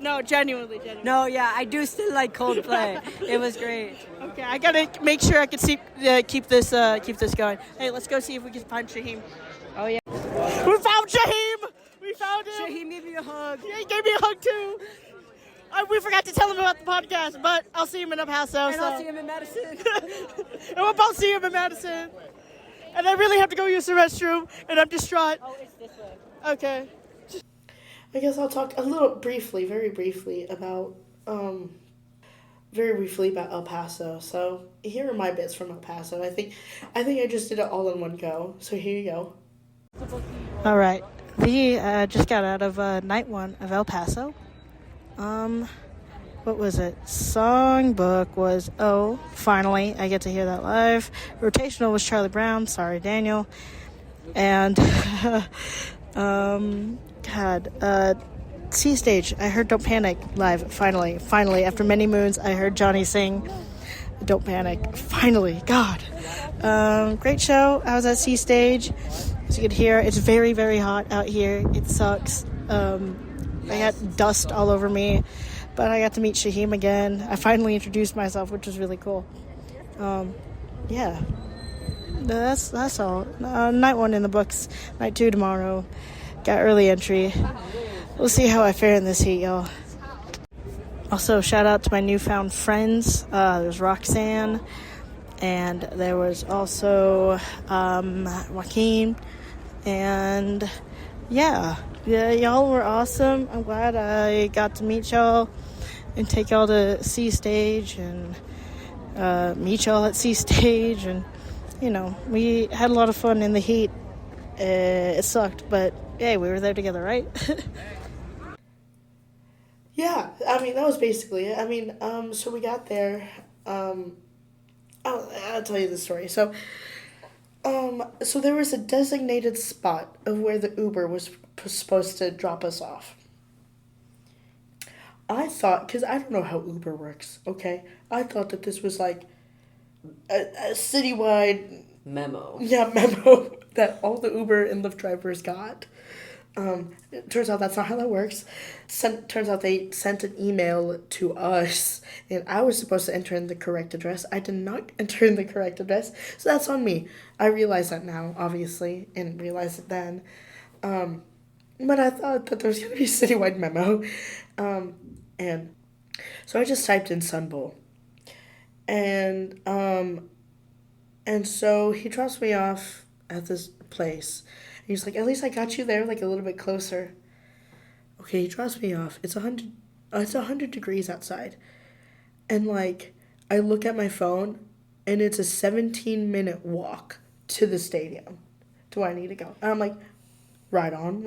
No, genuinely. No, yeah, I do still like Coldplay. It was great. Okay, I gotta make sure I can keep this going. Hey, let's go see if we can find Shaheem. Oh, yeah. We found Shaheem. We found him. Shaheem gave me a hug. Yeah, he gave me a hug too. We forgot to tell him about the podcast, but I'll see him in El Paso. And I'll see him in Madison. And we'll both see him in Madison. And I really have to go use the restroom, and I'm distraught. Oh, it's this way. Okay. I guess I'll talk very briefly about El Paso. So here are my bits from El Paso. I think I just did it all in one go. So here you go. All right, we just got out of night 1 of El Paso. What was it? Songbook was finally I get to hear that live. Rotational was Charlie Brown. Sorry, Daniel. And C Stage. I heard Don't Panic live. Finally, after many moons, I heard Johnny sing Don't Panic. Finally, God. Great show. I was at C Stage. As you can hear, it's very, very hot out here. It sucks. I got dust all over me, but I got to meet Shaheem again. I finally introduced myself, which was really cool. Yeah. That's all. Night 1 in the books. Night 2 tomorrow. Got early entry. We'll see how I fare in this heat, y'all. Also, shout out to my newfound friends. There's Roxanne, and there was also Joaquin, and yeah, y'all were awesome. I'm glad I got to meet y'all and take y'all to C Stage and meet y'all at C Stage, and you know, we had a lot of fun in the heat. It sucked, but hey, we were there together, right? Yeah, I mean, that was basically it. I mean, so we got there. I'll tell you the story. So there was a designated spot of where the Uber was supposed to drop us off. I thought, because I don't know how Uber works, okay? I thought that this was like a citywide Memo. Yeah, memo that all the Uber and Lyft drivers got. It turns out that's not how that works. Turns out they sent an email to us, and I was supposed to enter in the correct address. I did not enter in the correct address, so that's on me. I realize that now, obviously, and realized it then. But I thought that there was going to be a citywide memo. And so I just typed in Sun Bowl. And so he drops me off at this place. And he's like, at least I got you there, like a little bit closer. Okay, he drops me off. It's 100 degrees outside. And like, I look at my phone, and it's a 17-minute walk to the stadium. Do I need to go? And I'm like, right on.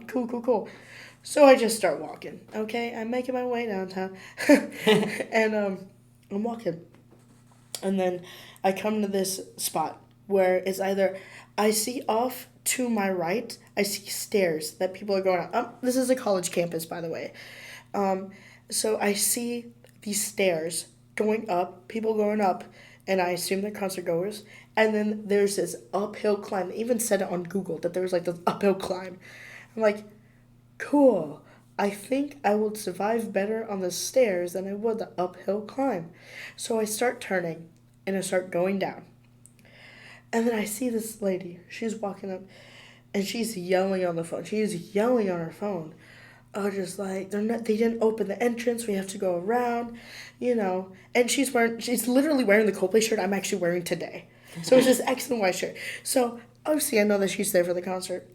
Cool. So I just start walking. Okay, I'm making my way downtown. And I'm walking. And then I come to this spot where it's either I see off to my right, I see stairs that people are going up. This is a college campus, by the way. So I see these stairs going up, people going up, and I assume they're concert goers. And then there's this uphill climb. They even said it on Google that there was like this uphill climb. I'm like, cool. I think I would survive better on the stairs than I would the uphill climb. So I start turning and I start going down. And then I see this lady. She's walking up and she's yelling on the phone. She is yelling on her phone. Oh, just like they didn't open the entrance. We have to go around, And she's literally wearing the Coldplay shirt I'm actually wearing today. So it's this X and Y shirt. So obviously I know that she's there for the concert.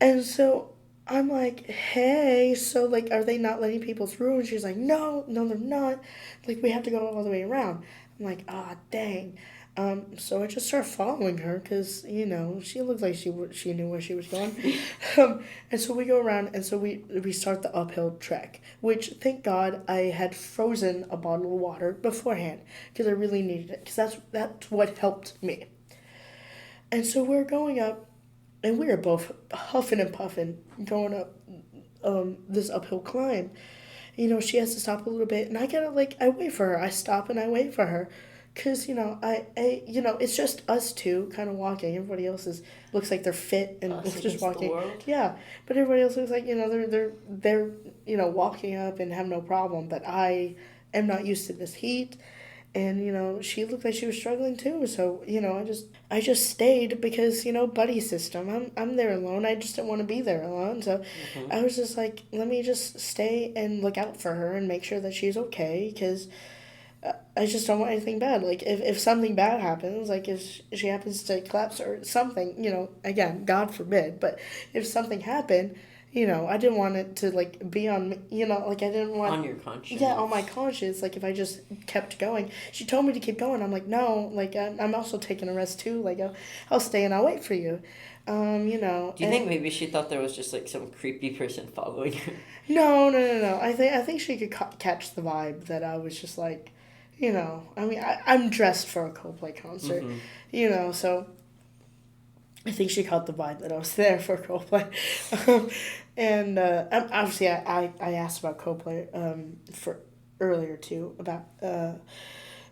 And so I'm like, hey, so like, are they not letting people through? And she's like, no, they're not. Like, we have to go all the way around. I'm like, ah, dang. So I just start following her because, she looked like she knew where she was going. And so we go around and so we start the uphill trek, which thank God I had frozen a bottle of water beforehand because I really needed it because that's what helped me. And so we're going up and we are both huffing and puffing going up this uphill climb. She has to stop a little bit and I wait for her. I stop and I wait for her. Because, it's just us two kind of walking. Everybody else looks like they're fit and just walking. Yeah, but everybody else looks like, they're walking up and have no problem. But I am not used to this heat. And, she looked like she was struggling too. So, I just stayed because, buddy system. I'm there alone. I just didn't want to be there alone. So I was just like, let me just stay and look out for her and make sure that she's okay. Because I just don't want anything bad. Like, if something bad happens, like, if she happens to collapse or something, again, God forbid, but if something happened, I didn't want it to, like, be on me, I didn't want... On your conscience. Yeah, on my conscience, like, if I just kept going. She told me to keep going. I'm like, no, like, I'm also taking a rest, too. Like, I'll stay and I'll wait for you. Do you think maybe she thought there was just, like, some creepy person following her? No. I think she could catch the vibe that I was just, like... I'm dressed for a Coldplay concert, so I think she caught the vibe that I was there for Coldplay. And obviously I asked about Coldplay for earlier too, about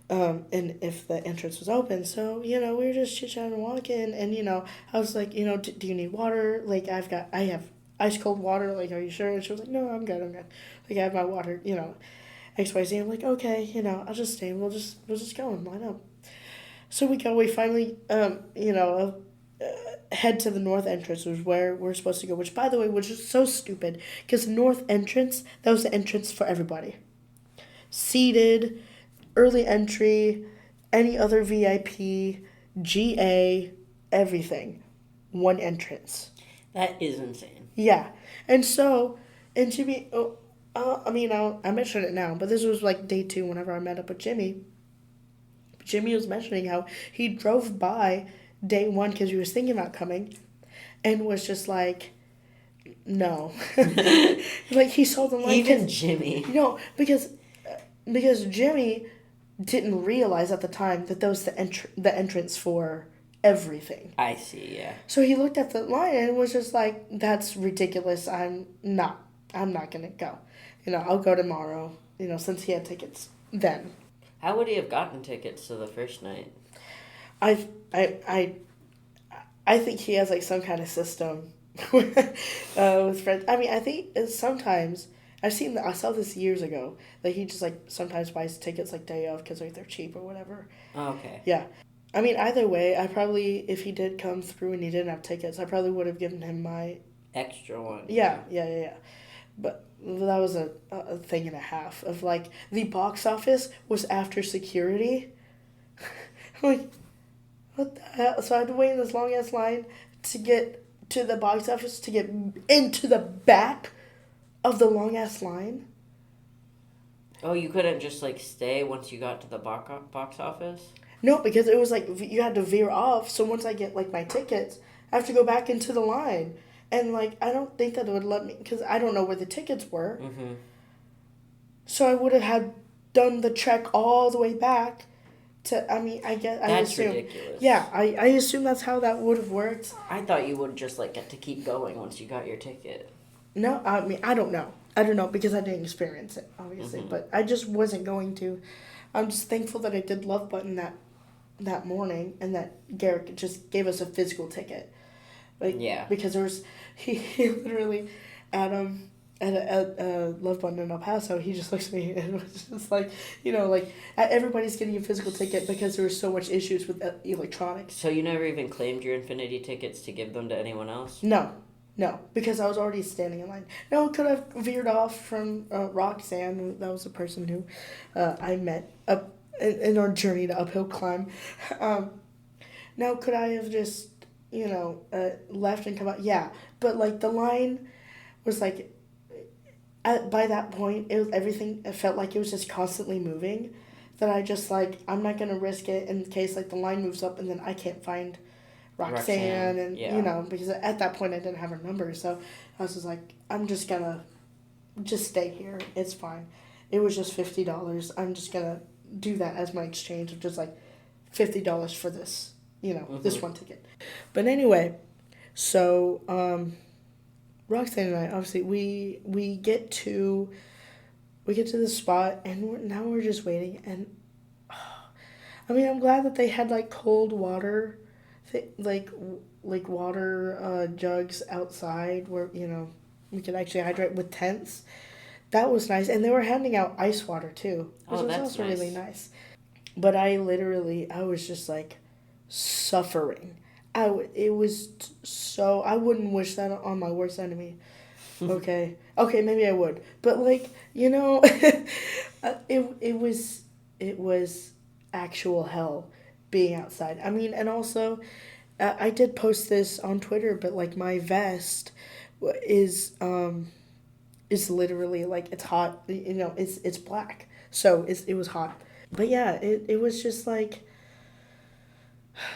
and if the entrance was open. So, we were just chit-chatting and walking and, I was like, do you need water? Like, I have ice cold water. Like, are you sure? And she was like, no, I'm good. Like, I have my water, XYZ. I'm like, okay, I'll just stay and we'll just go and line up. So we finally, head to the north entrance, which is where we're supposed to go, which, by the way, was just so stupid, because the north entrance, that was the entrance for everybody. Seated, early entry, any other VIP, GA, everything. One entrance. That is insane. Yeah. And Jimmy... I mentioned it now, but this was like day 2 whenever I met up with Jimmy. Jimmy was mentioning how he drove by day 1 because he was thinking about coming and was just like, no. Like, he saw the line. Even Jimmy. No, because Jimmy didn't realize at the time that that was the entrance for everything. I see, yeah. So he looked at the line and was just like, that's ridiculous. I'm not going to go. I'll go tomorrow, since he had tickets then. How would he have gotten tickets to the first night? I think he has, like, some kind of system with friends. I mean, I think sometimes, I saw this years ago, that he just, like, sometimes buys tickets, like, day of because, like, they're cheap or whatever. Oh, okay. Yeah. I mean, either way, I probably, if he did come through and he didn't have tickets, I probably would have given him my... Extra one. Yeah. But that was a thing and a half of, like, the box office was after security. Like, what the hell? So I had to wait in this long-ass line to get to the box office, to get into the back of the long-ass line. Oh, you couldn't just, like, stay once you got to the box office? No, because it was, like, you had to veer off. So once I get, like, my tickets, I have to go back into the line. And, like, I don't think that it would let me, because I don't know where the tickets were. Mm-hmm. So I would have had done the trek all the way back to, I assume. Ridiculous. Yeah, I assume that's how that would have worked. I thought you would just, like, get to keep going once you got your ticket. No, I mean, I don't know. I don't know, because I didn't experience it, obviously. Mm-hmm. But I just wasn't going to. I'm just thankful that I did Love Button that morning, and that Garrett just gave us a physical ticket. Like, Yeah. because there was he literally at Love Button in El Paso, he just looks at me and was just like, everybody's getting a physical ticket because there was so much issues with electronics. So you never even claimed your Infinity tickets to give them to anyone else? No, because I was already standing in line. No, could have veered off from Roxanne. That was the person who I met up in our journey to uphill climb. Now, could I have just, left and come out? Yeah, but like the line was like, by that point, it was everything. It felt like it was just constantly moving. That I just like, I'm not gonna risk it in case like the line moves up and then I can't find Roxanne and yeah. Because at that point I didn't have her number, so I was just like, I'm just gonna just stay here. It's fine. It was just $50. I'm just gonna do that as my exchange of just like $50 for this, this one ticket. But anyway, so Roxanne and I, obviously we get to the spot, and now we're just waiting, and I mean, I'm glad that they had like cold water, like water jugs outside where we could actually hydrate with tents. That was nice, and they were handing out ice water too, which was also nice. really nice. But I was just like suffering. I wouldn't wish that on my worst enemy. Okay, maybe I would, but like it was actual hell being outside. I mean, and also, I did post this on Twitter, but like my vest is literally like, it's hot. It's black, so it was hot. But yeah, it was just like,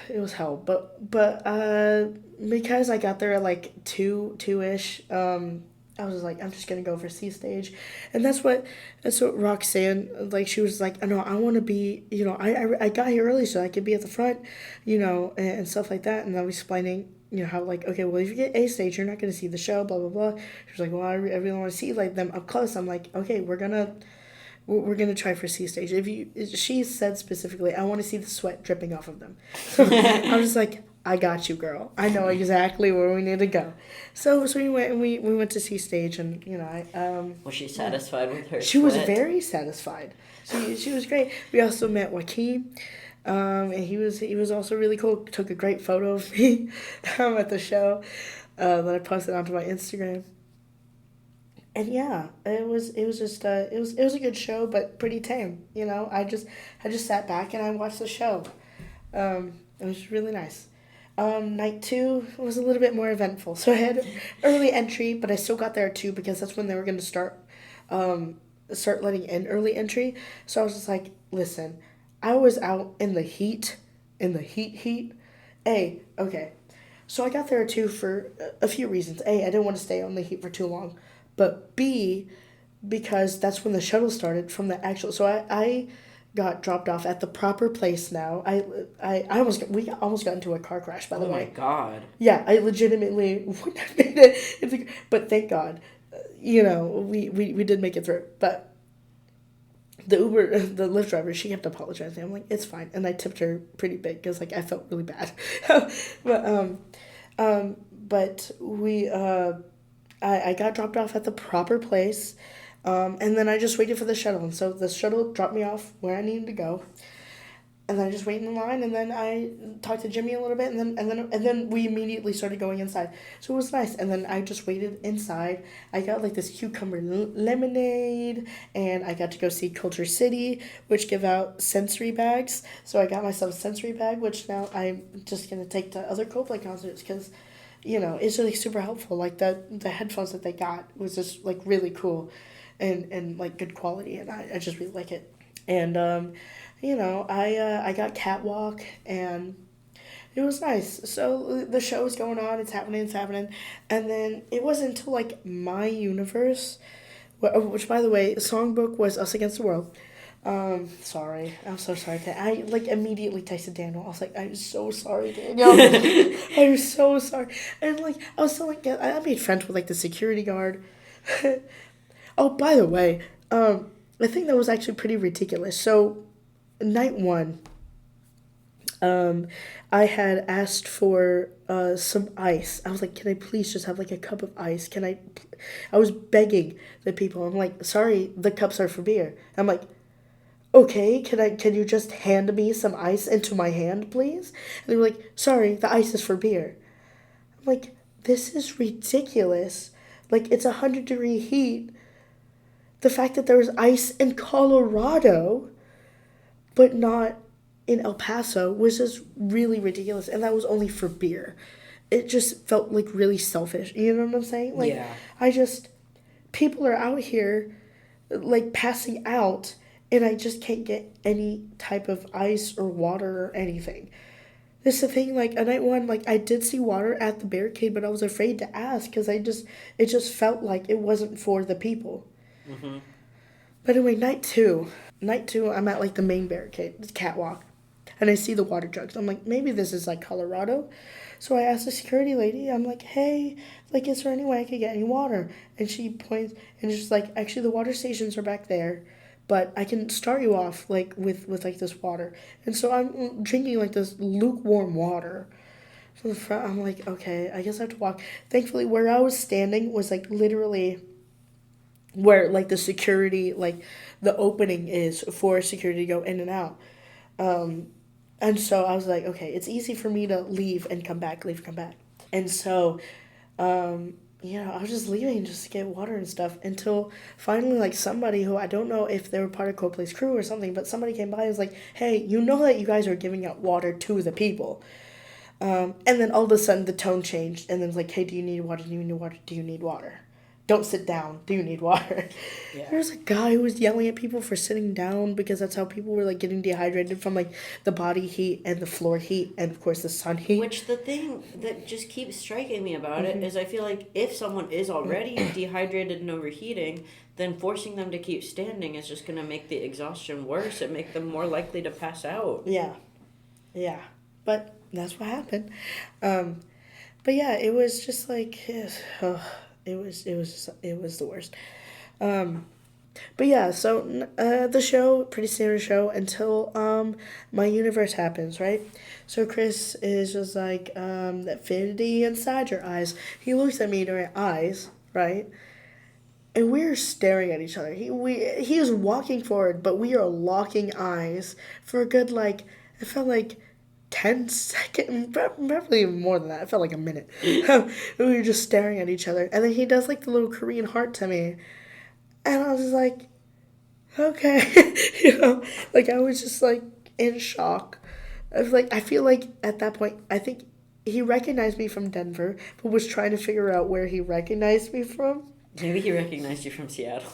it was hell. But because I got there at like 2-ish, I was like, I'm just gonna go for C stage, and that's what Roxanne, like, she was like, no, I want to be, I got here early so I could be at the front, and stuff like that, and I was explaining, how like, okay, well, if you get A stage, you're not gonna see the show, blah blah blah. She was like, well, I really want to see like them up close. I'm like, okay, we're gonna try for C stage. She said specifically, I want to see the sweat dripping off of them. So I was like, I got you, girl. I know exactly where we need to go. So we went to C stage, and Was she satisfied with her? She was very satisfied. She was great. We also met Joaquin, and he was also really cool. Took a great photo of me at the show that I posted onto my Instagram. And yeah, it was just it was a good show, but pretty tame. I just sat back and I watched the show. It was really nice. Night 2 was a little bit more eventful. So I had early entry, but I still got there at 2 because that's when they were going to start letting in early entry. So I was just like, listen, I was out in the heat. Okay. So I got there at 2 for a few reasons. A, I didn't want to stay on the heat for too long. But B, because that's when the shuttle started from the actual. So I got dropped off at the proper place now. We almost got into a car crash, by the way. Oh my God. Yeah, I legitimately wouldn't have made it. But thank God, we did make it through. But the Lyft driver, she kept apologizing. I'm like, it's fine, and I tipped her pretty big because like I felt really bad. But we I got dropped off at the proper place. And then I just waited for the shuttle. And so the shuttle dropped me off where I needed to go. And then I just waited in line, and then I talked to Jimmy a little bit, and then we immediately started going inside. So it was nice. And then I just waited inside. I got like this cucumber lemonade, and I got to go see Culture City, which give out sensory bags. So I got myself a sensory bag, which now I'm just gonna take to other Coldplay concerts because, it's really super helpful. Like the headphones that they got was just like really cool. And like good quality, and I just really like it. And I got Catwalk, and it was nice. So the show was going on, it's happening, and then it wasn't until like My Universe, which by the way, the songbook was Us Against the World. Sorry, I'm so sorry. I like immediately texted Daniel. I was like, I'm so sorry, Daniel. I'm so sorry. And like I was telling, I made friends with like the security guard. Oh, by the way, I think that was actually pretty ridiculous. So night one, I had asked for some ice. I was like, can I please just have like a cup of ice? I was begging the people. I'm like, sorry, the cups are for beer. I'm like, okay, can you just hand me some ice into my hand, please? And they were like, sorry, the ice is for beer. I'm like, this is ridiculous. Like, it's 100-degree heat. The fact that there was ice in Colorado, but not in El Paso, was just really ridiculous. And that was only for beer. It just felt like really selfish. You know what I'm saying? Like, Yeah. People are out here, like, passing out, and I just can't get any type of ice or water or anything. This is the thing, like, a night one, like, I did see water at the barricade, but I was afraid to ask because it just felt like it wasn't for the people. Mm-hmm. But anyway, night two, I'm at, like, the main barricade, the catwalk, and I see the water jugs. I'm like, maybe this is, like, Colorado. So I asked the security lady, I'm like, hey, like, is there any way I could get any water? And she points, and she's like, actually, the water stations are back there, but I can start you off, like, with like, this water. And so I'm drinking, like, this lukewarm water from the front. I'm like, okay, I guess I have to walk. Thankfully, where I was standing was, like, literally where, like, the security, like, the opening is for security to go in and out. And so I was like, okay, it's easy for me to leave and come back, leave and come back. And so, I was just leaving just to get water and stuff until finally, like, somebody who I don't know if they were part of Coldplay's crew or something, but somebody came by and was like, hey, you know that you guys are giving out water to the people. And then all of a sudden the tone changed, and then it's like, hey, do you need water? Do you need water? Do you need water? Don't sit down. Do you need water? Yeah. There was a guy who was yelling at people for sitting down because that's how people were, like, getting dehydrated from, like, the body heat and the floor heat and, of course, the sun heat. Which the thing that just keeps striking me about it is I feel like if someone is already dehydrated and overheating, then forcing them to keep standing is just going to make the exhaustion worse and make them more likely to pass out. Yeah. But that's what happened. But yeah, it was just like, it was the worst. But yeah, so the show, pretty standard show until My Universe happens, right? So Chris is just like, the infinity inside your eyes. He looks at me during eyes, right? And we're staring at each other. He is walking forward, but we are locking eyes for a good, like, it felt like 10 seconds, probably even more than that. It felt like a minute. We were just staring at each other. And then he does, like, the little Korean heart to me. And I was just like, okay. Like, I was just, like, in shock. I feel like at that point, I think he recognized me from Denver, but was trying to figure out where he recognized me from. Maybe he recognized you from Seattle.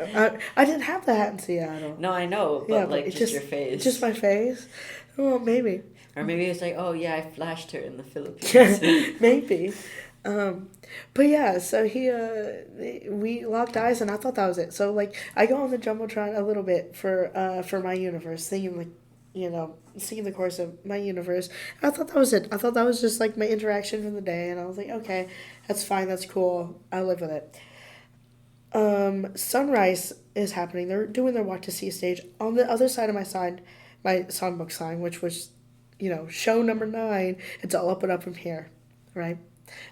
I didn't have the hat in Seattle. No, I know, but, like, just your face. Just my face? Well, maybe. Or maybe it's like, oh, yeah, I flashed her in the Philippines. Maybe. But yeah, so we locked eyes, and I thought that was it. So, like, I go on the Jumbotron a little bit for My Universe, singing, like, singing the chorus of My Universe. I thought that was it. I thought that was just, like, my interaction for the day, and I was like, okay, that's fine, that's cool, I live with it. Sunrise is happening. They're doing their Walk to Sea stage. On the other side of my songbook sign, which was, show number 9, it's all up and up from here, right?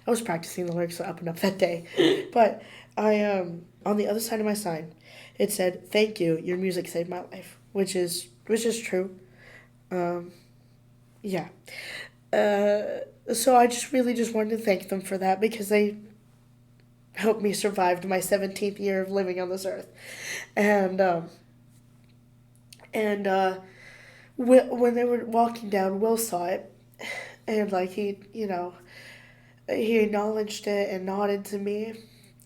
I was practicing the lyrics for Up and Up that day. But I, on the other side of my sign, it said, thank you, your music saved my life, which is true. Yeah. So I just really just wanted to thank them for that because they helped me survive my 17th year of living on this earth. And when they were walking down, Will saw it, and, like, he acknowledged it and nodded to me,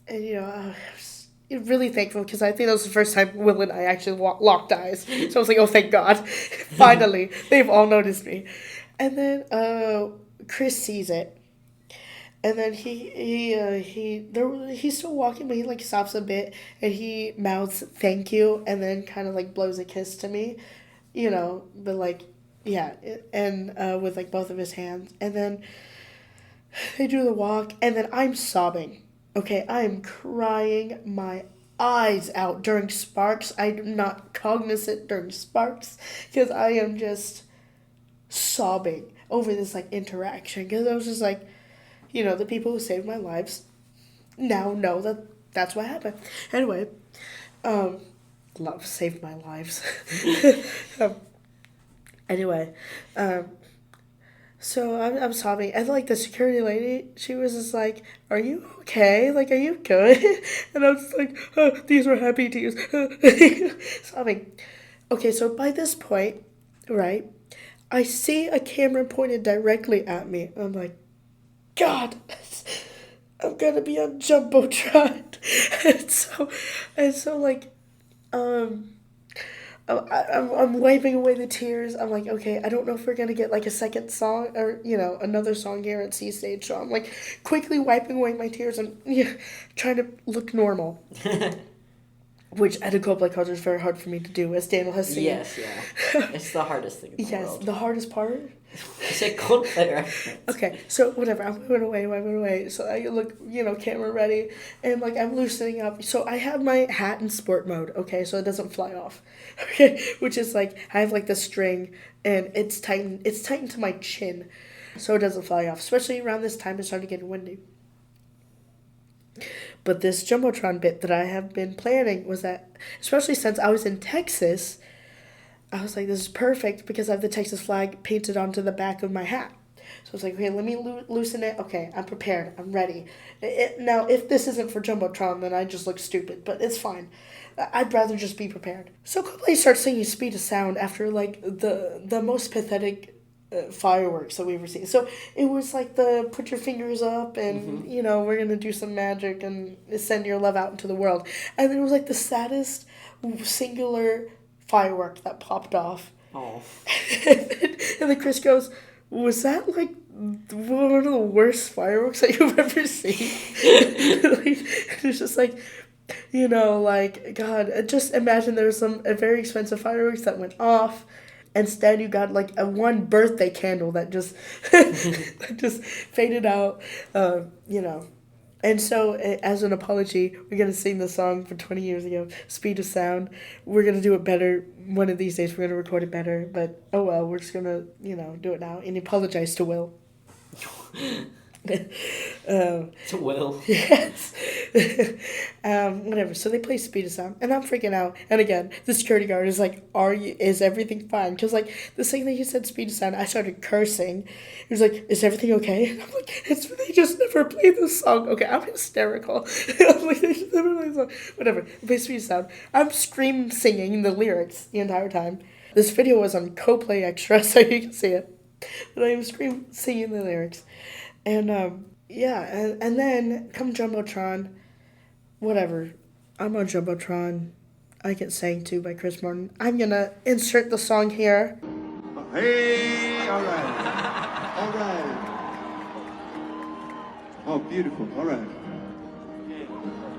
and, I was really thankful because I think that was the first time Will and I actually locked eyes. So I was like, oh, thank God. Finally, they've all noticed me. And then Chris sees it. And then he's still walking, but he, like, stops a bit, and he mouths thank you, and then kind of, like, blows a kiss to me, but, like, yeah, and with, like, both of his hands. And then they do the walk, and then I'm sobbing. Okay, I am crying my eyes out during Sparks. I'm not cognizant during Sparks because I am just sobbing over this like interaction because I was just like, the people who saved my lives now know that that's what happened. Anyway, love saved my lives. Anyway, so I'm sobbing, and like the security lady, she was just like, "Are you okay? Like, are you good?" And I was like, "Oh, these were happy tears," sobbing. Okay, so by this point, right, I see a camera pointed directly at me. I'm like, God, I'm gonna be on Jumbotron. and so like, I'm wiping away the tears. I'm like, okay, I don't know if we're gonna get like a second song or another song here at C Stage. So I'm like quickly wiping away my tears and trying to look normal. Which at a Coldplay concert is very hard for me to do, as Daniel has seen. Yes, yeah. It's the hardest thing in the world. Yes, the hardest part. I said Coldplay reference. Okay, so whatever, I'm wiping away. So I look, camera ready, and like I'm loosening up. So I have my hat in sport mode, okay, so it doesn't fly off. Okay, which is like I have like the string, and it's tightened to my chin, so it doesn't fly off. Especially around this time, it started getting windy. But this Jumbotron bit that I have been planning was that, especially since I was in Texas, I was like, this is perfect because I have the Texas flag painted onto the back of my hat. So I was like, okay, let me loosen it. Okay, I'm prepared. I'm ready. Now, if this isn't for Jumbotron, then I just look stupid, but it's fine. I'd rather just be prepared. So Coldplay starts singing Speed of Sound after, like, the most pathetic fireworks that we've ever seen. So it was like the put your fingers up and, we're going to do some magic and send your love out into the world. And then it was like the saddest singular firework that popped off. Oh. And then Chris goes, was that like one of the worst fireworks that you've ever seen? It's just like, God, just imagine there was a very expensive fireworks that went off. Instead, you got like a one birthday candle that just that just faded out, And so, as an apology, we're going to sing the song from 20 years ago, Speed of Sound. We're going to do it better one of these days. We're going to record it better. But, oh well, we're just going to, do it now. And apologize to Will. To Will. Yes. Whatever. So they play Speed of Sound, and I'm freaking out. And again, the security guard is like, is everything fine? Because, like, the second that he said Speed of Sound, I started cursing. He was like, is everything okay? And I'm like, they just never play this song. Okay, I'm hysterical. I'm like, they just never play this song. Whatever. They play Speed of Sound. I'm scream singing the lyrics the entire time. This video was on Coldplay Extra, so you can see it. But I am scream singing the lyrics. And, and then come Jumbotron, whatever, I'm on Jumbotron, I get sang to by Chris Martin. I'm gonna insert the song here. Hey, all right. Oh, beautiful, all right.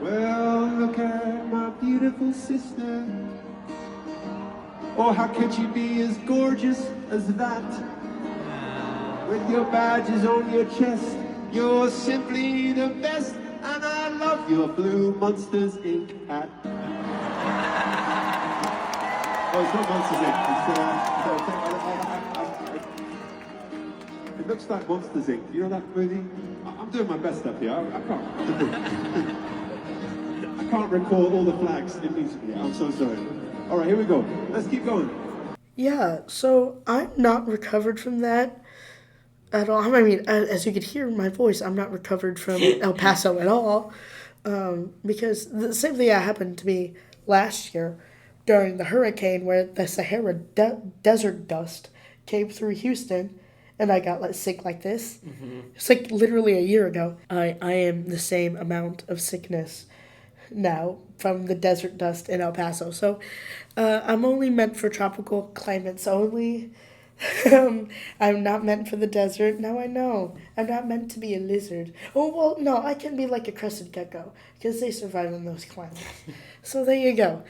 Well, look at my beautiful sister. Oh, how could you be as gorgeous as that? With your badges on your chest, you're simply the best, and I love your blue Monsters Inc. hat. Oh, it's not Monsters Inc. It looks like Monsters Inc. You know that movie? I'm doing my best up here. I can't recall all the flags it needs to be. I'm so sorry. All right, here we go. Let's keep going. Yeah, so I'm not recovered from that at all. I mean, as you could hear in my voice, I'm not recovered from El Paso at all, because the same thing that happened to me last year during the hurricane where the Sahara desert dust came through Houston, and I got sick like this. Mm-hmm. It's like literally a year ago. I am the same amount of sickness now from the desert dust in El Paso. So I'm only meant for tropical climates only. I'm not meant for the desert. Now I know. I'm not meant to be a lizard. Oh, well, no, I can be like a crested gecko because they survive in those climates. So there you go.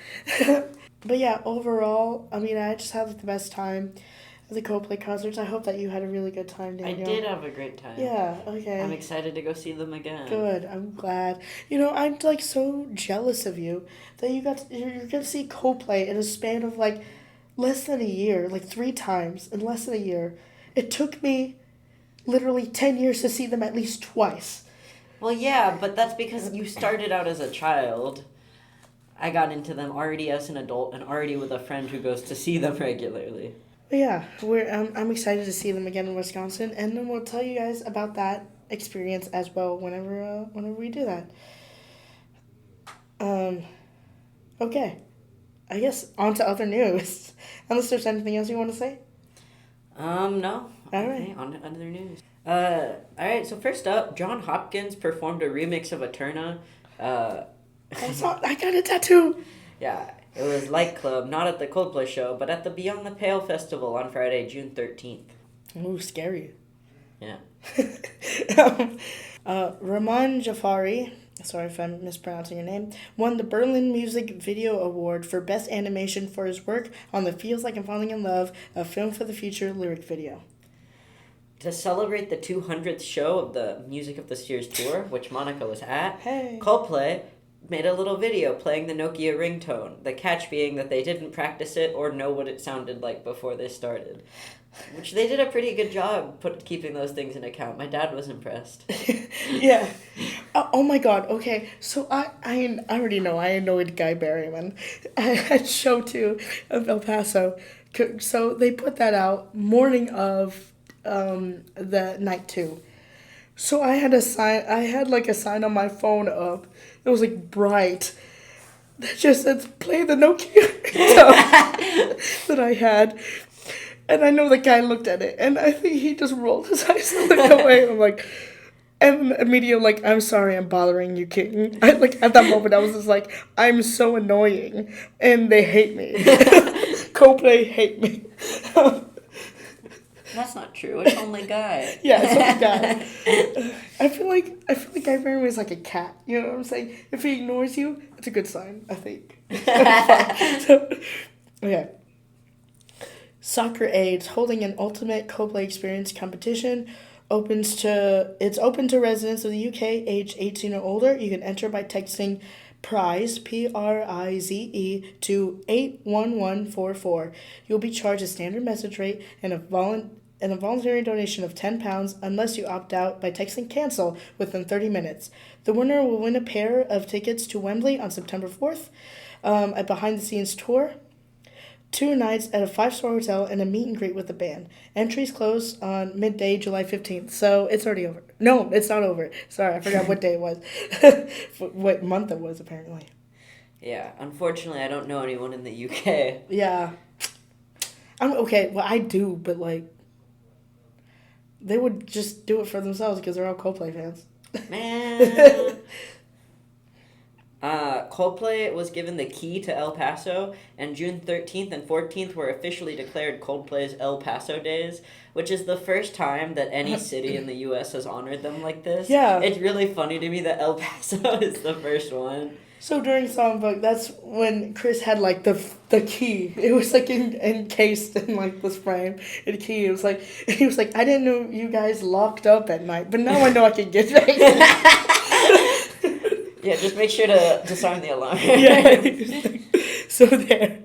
But yeah, overall, I mean, I just had the best time. the Coldplay concerts. I hope that you had a really good time, I Daniel. did have a great time. Yeah, okay. I'm excited to go see them again. Good. I'm glad. You know, I'm like so jealous of you that you're gonna see Coldplay in a span of like less than a year, like 3 times in less than a year. It took me literally 10 years to see them at least twice. Well, yeah, but that's because you started out as a child. I got into them already as an adult and already with a friend who goes to see them regularly. But yeah, I'm excited to see them again in Wisconsin, and then we'll tell you guys about that experience as well whenever we do that. Okay, I guess on to other news. Unless there's anything else you want to say. No. All Okay, right. on to other news. All right. So first up, John Hopkins performed a remix of Eterna. I got a tattoo. Yeah, it was Light Club, not at the Coldplay show, but at the Beyond the Pale festival on Friday, June 13th. Ooh, scary. Yeah. Rahman Jafari, sorry if I'm mispronouncing your name, won the Berlin Music Video Award for Best Animation for his work on the Feels Like I'm Falling in Love, a Film for the Future lyric video. To celebrate the 200th show of the Music of the Spheres tour, which Monica was at, Hey. Coldplay made a little video playing the Nokia ringtone, the catch being that they didn't practice it or know what it sounded like before they started. Which they did a pretty good job keeping those things in account. My dad was impressed. Yeah. Oh my god, okay. So I already know, I annoyed Guy Berryman at show 2 of El Paso. So they put that out morning of the night 2. So I had a sign on my phone up. It was like bright. That just says play the Nokia that I had. And I know the guy looked at it, and I think he just rolled his eyes and looked away. I'm like, and immediately like, I'm sorry, I'm bothering you, King. At that moment, I was just like, I'm so annoying, and they hate me. Coldplay hate me. That's not true. It's only Guy. Yeah, it's only Guy. I feel like Guy Berryman is like a cat. You know what I'm saying? If he ignores you, it's a good sign, I think. So, okay. Soccer Aids holding an ultimate Coldplay experience competition. It's open to residents of the UK aged 18 or older. You can enter by texting PRIZE, PRIZE, to 81144. You'll be charged a standard message rate and a voluntary donation of £10 unless you opt out by texting cancel within 30 minutes. The winner will win a pair of tickets to Wembley on September 4th, a behind-the-scenes tour, 2 nights at a 5-star hotel, and a meet and greet with the band. Entries close on midday, July 15th, so it's already over. No, it's not over. Sorry, I forgot what day it was. What month it was, apparently. Yeah, unfortunately, I don't know anyone in the UK. Yeah. Okay, well, I do, but, like, they would just do it for themselves because they're all Coldplay fans. Man. Coldplay was given the key to El Paso, and June 13th and 14th were officially declared Coldplay's El Paso Days, which is the first time that any city in the U.S. has honored them like this. Yeah. It's really funny to me that El Paso is the first one. So during Songbook, that's when Chris had, like, the key. It was, like, encased in, like, this frame. The key, he was like, I didn't know you guys locked up at night, but now I know I can get back. Yeah, just make sure to disarm the alarm. Yeah. So there.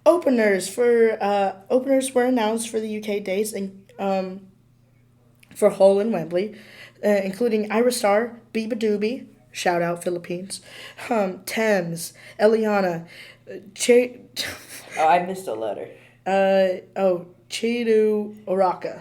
Openers were announced for the UK dates and for Hull and Wembley, including Iristar, Biba Doobie, shout out Philippines, Thames, Eliana, I missed a letter. Chidu Oraka.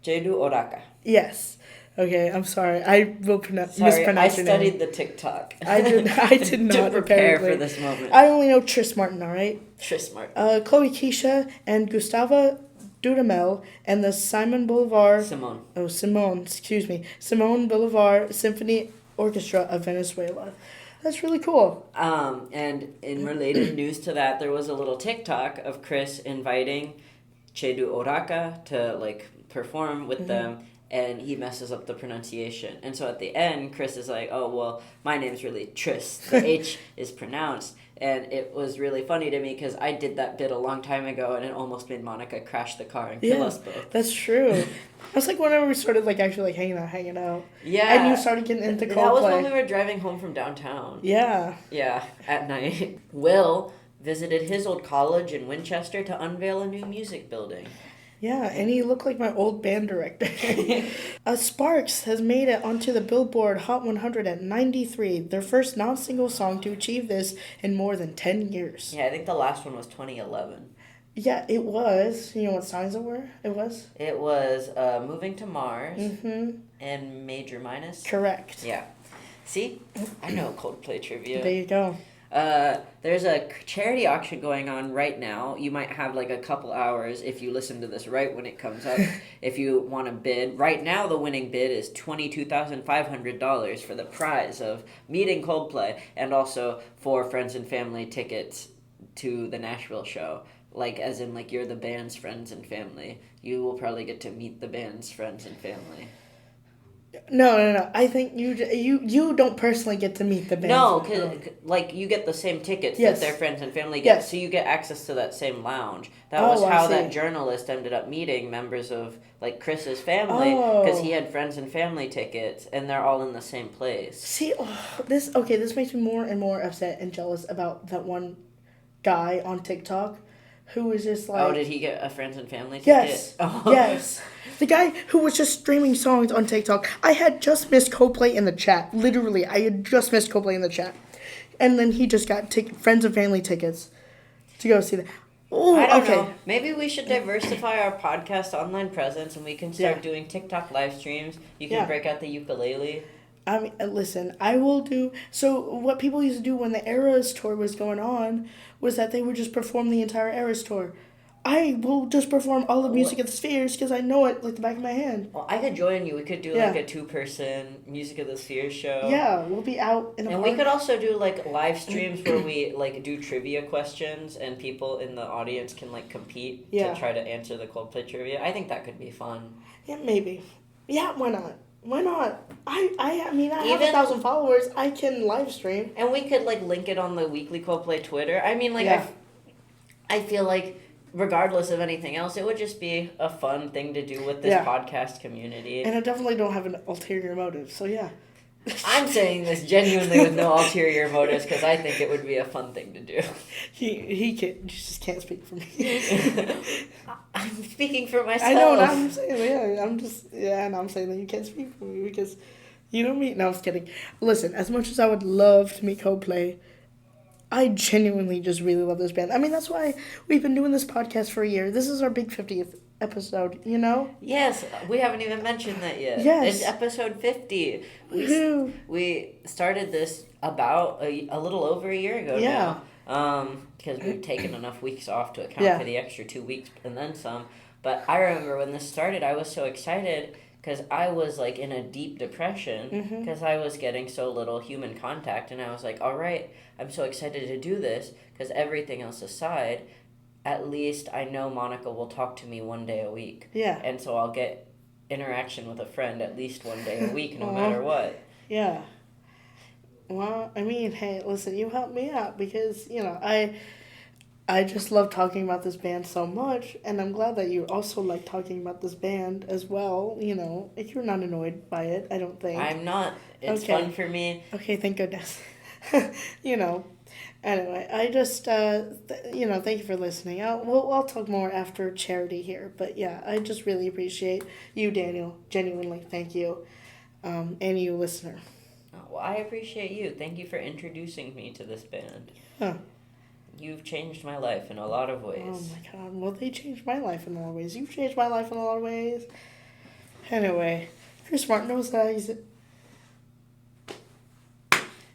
Jedu Oraka. Yes. Okay, I'm sorry. I will mispronounce Sorry, your name. I studied the TikTok. I did not to prepare apparently. for this moment. I only know Tris Martin, all right? Tris Martin. Chloe Keisha and Gustavo Dudamel and the Simon Bolivar... Simone. Oh, Simone, excuse me. Simone Bolivar Symphony Orchestra of Venezuela. That's really cool. And in related news to that, there was a little TikTok of Chris inviting Chedu Oraka to, like, perform with them. and he messes up the pronunciation. And so at the end, Chris is like, oh, well, my name's really Tris. The H is pronounced. And it was really funny to me because I did that bit a long time ago, and it almost made Monica crash the car and kill us both. That's true. That's like whenever we started like actually like hanging out. Yeah. And you started getting into Coldplay. That was when we were driving home from downtown. Yeah. Yeah, at night. Will visited his old college in Winchester to unveil a new music building. Yeah, and he looked like my old band director. Sparks has made it onto the Billboard Hot 100 at 93, their first non-single song to achieve this in more than 10 years. Yeah, I think the last one was 2011. Yeah, it was. You know what songs it were? It was? It was Moving to Mars and Major Minus. Correct. Yeah. See? I know Coldplay trivia. There you go. There's a charity auction going on right now. You might have like a couple hours if you listen to this right when it comes up. If you want to bid. Right now the winning bid is $22,500 for the prize of meeting Coldplay and also for friends and family tickets to the Nashville show. Like, as in, like, you're the band's friends and family. You will probably get to meet the band's friends and family. No. I think you don't personally get to meet the band. No, because, like, you get the same tickets that their friends and family get. Yes. So you get access to that same lounge. That Oh, was I how see. that journalist ended up meeting members of, like, Chris's family. Because he had friends and family tickets, and they're all in the same place. See, this makes me more and more upset and jealous about that one guy on TikTok who was just like... Oh, did he get a friends and family ticket? Yes. Oh. Yes. The guy who was just streaming songs on TikTok. I had just missed Coldplay in the chat. Literally, I had just missed Coldplay in the chat. And then he just got friends and family tickets to go see that. Oh, I don't okay. know. Maybe we should diversify our podcast online presence and we can start doing TikTok live streams. You can break out the ukulele. I mean, listen, I will do... So, what people used to do when the Eras tour was going on was that they would just perform the entire Eras tour. I will just perform all the Music of the Spheres because I know it like the back of my hand. Well, I could join you. We could do like a 2-person Music of the Spheres show. Yeah, we'll be out in a And park. we could also do like live streams where we like do trivia questions and people in the audience can like compete to try to answer the Coldplay trivia. I think that could be fun. Yeah, maybe. Yeah, why not? Why not? I mean, I have Even- 1,000 followers. I can live stream. And we could like link it on the Weekly Coldplay Twitter. I mean, like I feel like regardless of anything else, it would just be a fun thing to do with this podcast community. And I definitely don't have an ulterior motive, so yeah. I'm saying this genuinely with no ulterior motives because I think it would be a fun thing to do. He just can't speak for me. I'm speaking for myself. I know, and I'm saying, and I'm saying that you can't speak for me because you know me. No, I'm just kidding. Listen, as much as I would love to meet Coldplay, I genuinely just really love this band. I mean, that's why we've been doing this podcast for a year. This is our big 50th episode, you know? Yes, we haven't even mentioned that yet. Yes. It's episode 50. Woohoo. We started this about a little over a year ago now. Because we've taken enough weeks off to account for the extra 2 weeks and then some. But I remember when this started, I was so excited because I was like in a deep depression because I was getting so little human contact. And I was like, all right, I'm so excited to do this because everything else aside, at least I know Monica will talk to me one day a week. Yeah. And so I'll get interaction with a friend at least one day a week, no matter what. Yeah. Well, I mean, hey, listen, you helped me out because, you know, I just love talking about this band so much, and I'm glad that you also like talking about this band as well, you know. You're not annoyed by it, I don't think. I'm not. It's Okay. fun for me. Okay, thank goodness. You know. Anyway, I just, thank you for listening. I'll talk more after charity here. But yeah, I just really appreciate you, Daniel. Genuinely, thank you. And you, listener. Well, I appreciate you. Thank you for introducing me to this band. Huh. You've changed my life in a lot of ways. Oh my god. Well, they changed my life in a lot of ways. You've changed my life in a lot of ways. Anyway, Chris Martin knows that he's...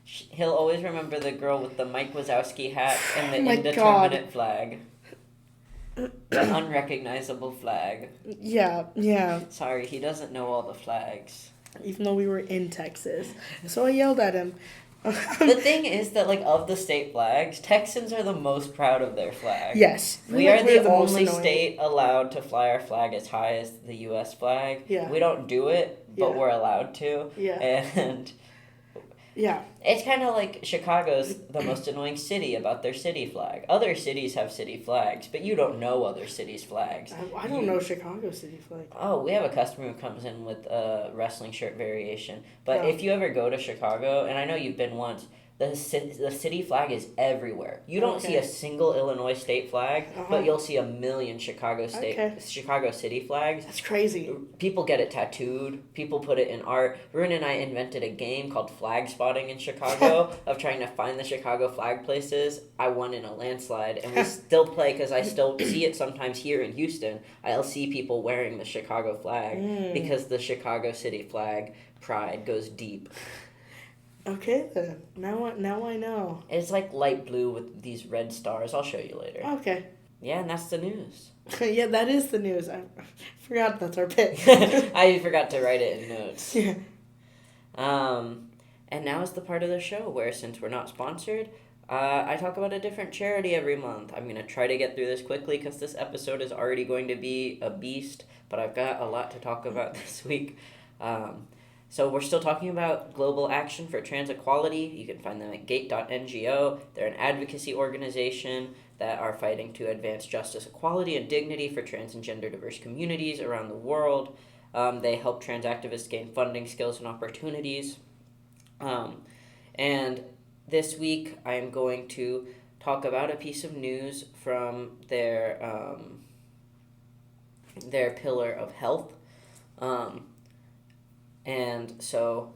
He'll always remember the girl with the Mike Wazowski hat and the Oh my indeterminate flag. The unrecognizable flag. Yeah. Sorry, he doesn't know all the flags. Even though we were in Texas. So I yelled at him. The thing is that, like, of the state flags, Texans are the most proud of their flag. Yes. We are We're the most only annoying. state allowed to fly our flag as high as the U.S. flag. Yeah. We don't do it, but Yeah. we're allowed to. Yeah. And Yeah. it's kind of like Chicago's the most annoying city about their city flag. Other cities have city flags, but you don't know other cities' flags. I don't know Chicago City flag. Oh, we have a customer who comes in with a wrestling shirt variation. But Oh. if you ever go to Chicago, and I know you've been once, the city flag is everywhere. You don't see Okay. a single Illinois state flag, Uh-huh. but you'll see a million Chicago Okay. City flags. That's crazy. People get it tattooed. People put it in art. Ruin and I invented a game called Flag Spotting in Chicago of trying to find the Chicago flag places. I won in a landslide, and we still play because I still see it sometimes here in Houston. I'll see people wearing the Chicago flag because the Chicago City flag pride goes deep. Okay then. Now I know. It's like light blue with these red stars. I'll show you later. Okay. Yeah, and that's the news. Yeah, that is the news. I forgot that's our bit. I forgot to write it in notes. Yeah. And now is the part of the show where, since we're not sponsored, I talk about a different charity every month. I'm going to try to get through this quickly because this episode is already going to be a beast, but I've got a lot to talk about this week. So we're still talking about Global Action for Trans Equality. You can find them at gate.ngo. They're an advocacy organization that are fighting to advance justice, equality, and dignity for trans and gender diverse communities around the world. They help trans activists gain funding, skills, and opportunities. And this week I am going to talk about a piece of news from their pillar of health. And so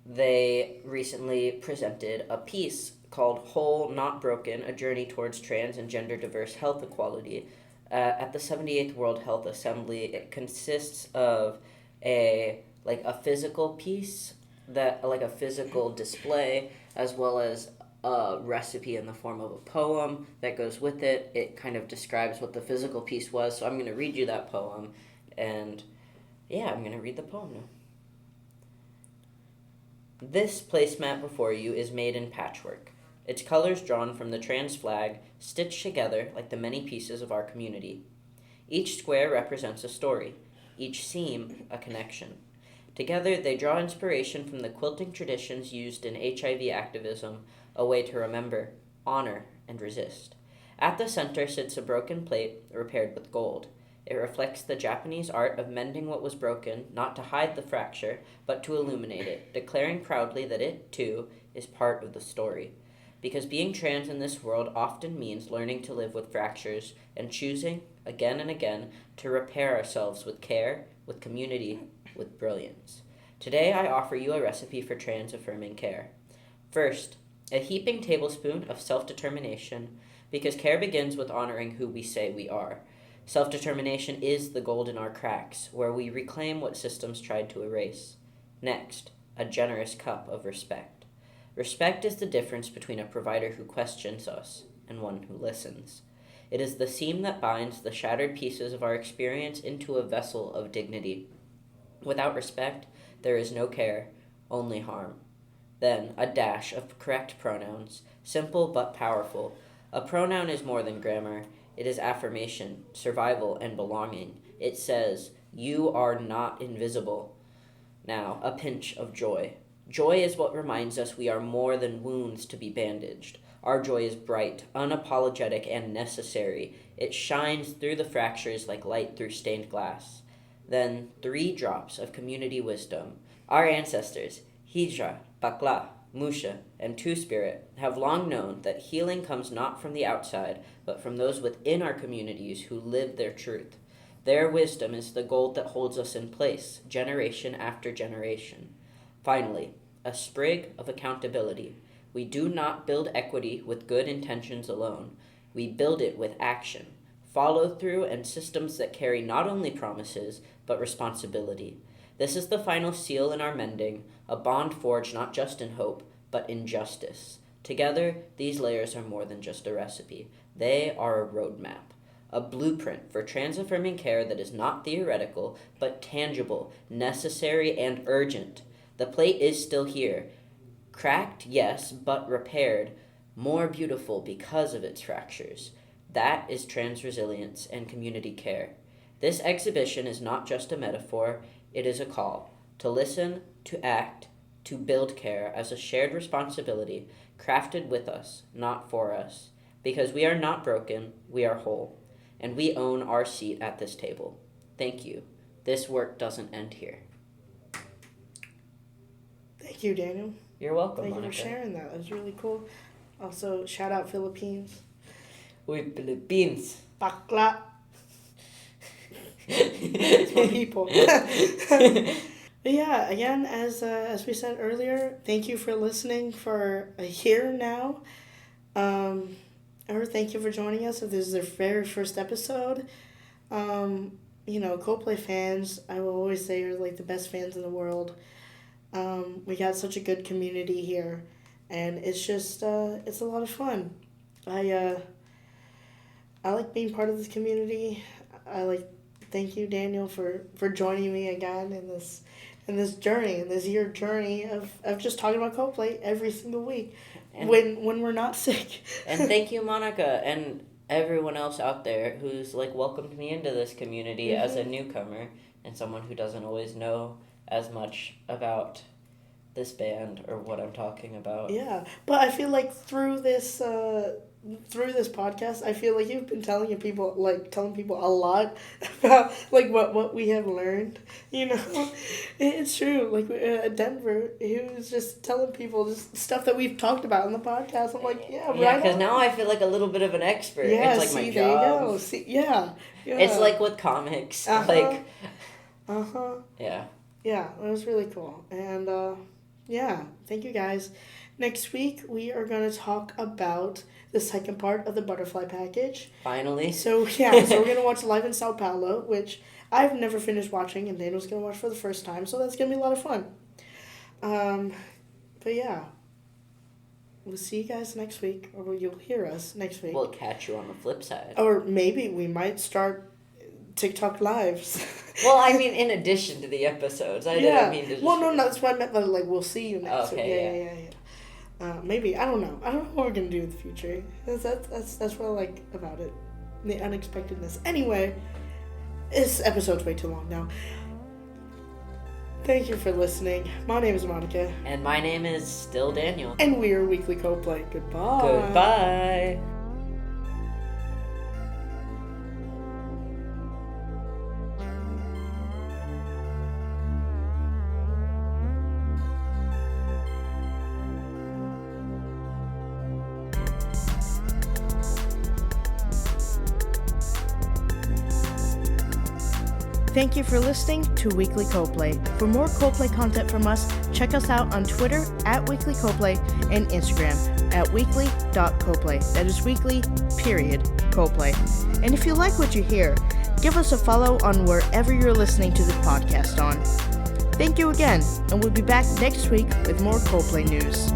they recently presented a piece called Whole Not Broken, A Journey Towards Trans and Gender Diverse Health Equality at the 78th World Health Assembly. It consists of a physical piece, a physical display, as well as a recipe in the form of a poem that goes with it. It kind of describes what the physical piece was, so I'm going to read you that poem, and yeah, I'm going to read the poem now. This placemat before you is made in patchwork, its colors drawn from the trans flag, stitched together like the many pieces of our community. Each square represents a story, each seam a connection. Together, they draw inspiration from the quilting traditions used in HIV activism, a way to remember, honor, and resist. At the center sits a broken plate repaired with gold. It reflects the Japanese art of mending what was broken, not to hide the fracture, but to illuminate it, declaring proudly that it, too, is part of the story. Because being trans in this world often means learning to live with fractures and choosing, again and again, to repair ourselves with care, with community, with brilliance. Today I offer you a recipe for trans-affirming care. First, a heaping tablespoon of self-determination, because care begins with honoring who we say we are. Self-determination is the gold in our cracks, where we reclaim what systems tried to erase. Next, a generous cup of respect. Respect is the difference between a provider who questions us and one who listens. It is the seam that binds the shattered pieces of our experience into a vessel of dignity. Without respect, there is no care, only harm. Then, a dash of correct pronouns, simple but powerful. A pronoun is more than grammar. It is affirmation, survival, and belonging. It says, you are not invisible. Now, a pinch of joy. Joy is what reminds us we are more than wounds to be bandaged. Our joy is bright, unapologetic, and necessary. It shines through the fractures like light through stained glass. Then, 3 drops of community wisdom. Our ancestors, Hijra, Bakla, Musha, and Two-Spirit, have long known that healing comes not from the outside, but from those within our communities who live their truth. Their wisdom is the gold that holds us in place, generation after generation. Finally, a sprig of accountability. We do not build equity with good intentions alone. We build it with action, follow-through, and systems that carry not only promises, but responsibility. This is the final seal in our mending, a bond forged not just in hope, but in justice. Together, these layers are more than just a recipe. They are a roadmap, a blueprint for trans-affirming care that is not theoretical, but tangible, necessary, and urgent. The plate is still here, Cracked, yes, but repaired, more beautiful because of its fractures. That is trans resilience and community care. This exhibition is not just a metaphor, it is a call to listen, to act, to build care as a shared responsibility crafted with us, not for us. Because we are not broken, we are whole, and we own our seat at this table. Thank you. This work doesn't end here. Thank you, Daniel. You're welcome, Thank Monica. you for sharing that. That was really cool. Also, shout out Philippines. Uy, Philippines. Bakla. It's my people. But yeah, again, as we said earlier, thank you for listening for a year now. Or thank you for joining us if this is their very first episode. Coldplay fans, I will always say, are like the best fans in the world. We got such a good community here, and it's just it's a lot of fun. I like being part of this community. Thank you, Daniel, for joining me again in this journey, in this year journey of just talking about Coldplay every single week And, when we're not sick. and thank you, Monica, and everyone else out there who's welcomed me into this community as a newcomer and someone who doesn't always know as much about this band or what I'm talking about. Yeah, but I feel like through this podcast, I feel like you've been telling people a lot about what we have learned. It's true. At Denver, he was just telling people just stuff that we've talked about in the podcast. I'm like, yeah, right. Yeah, because now I feel like a little bit of an expert. Yeah, it's like my there you job. go. See, yeah. It's like with comics. Uh-huh. Yeah. Yeah, it was really cool. And, thank you guys. Next week, we are going to talk about the second part of the Butterfly Package. Finally. So we're going to watch Live in Sao Paulo, which I've never finished watching, and Daniel's going to watch for the first time, so that's going to be a lot of fun. But yeah, we'll see you guys next week, or you'll hear us next week. We'll catch you on the flip side. Or maybe we might start TikTok lives. Well, I mean, in addition to the episodes. I didn't mean to just... Well, no, that's what I meant by, we'll see you next week. Okay, Yeah. Maybe, I don't know. I don't know what we're going to do in the future. That's what I like about it. The unexpectedness. Anyway, this episode's way too long now. Thank you for listening. My name is Monica. And my name is still Daniel. And we are Weekly Coldplay. Goodbye. Goodbye. Thank you for listening to Weekly Coldplay. For more Coldplay content from us, check us out on Twitter @Weekly Coldplay and Instagram @weekly.coldplay. That is weekly, Coldplay. And if you like what you hear, give us a follow on wherever you're listening to this podcast on. Thank you again, and we'll be back next week with more Coldplay news.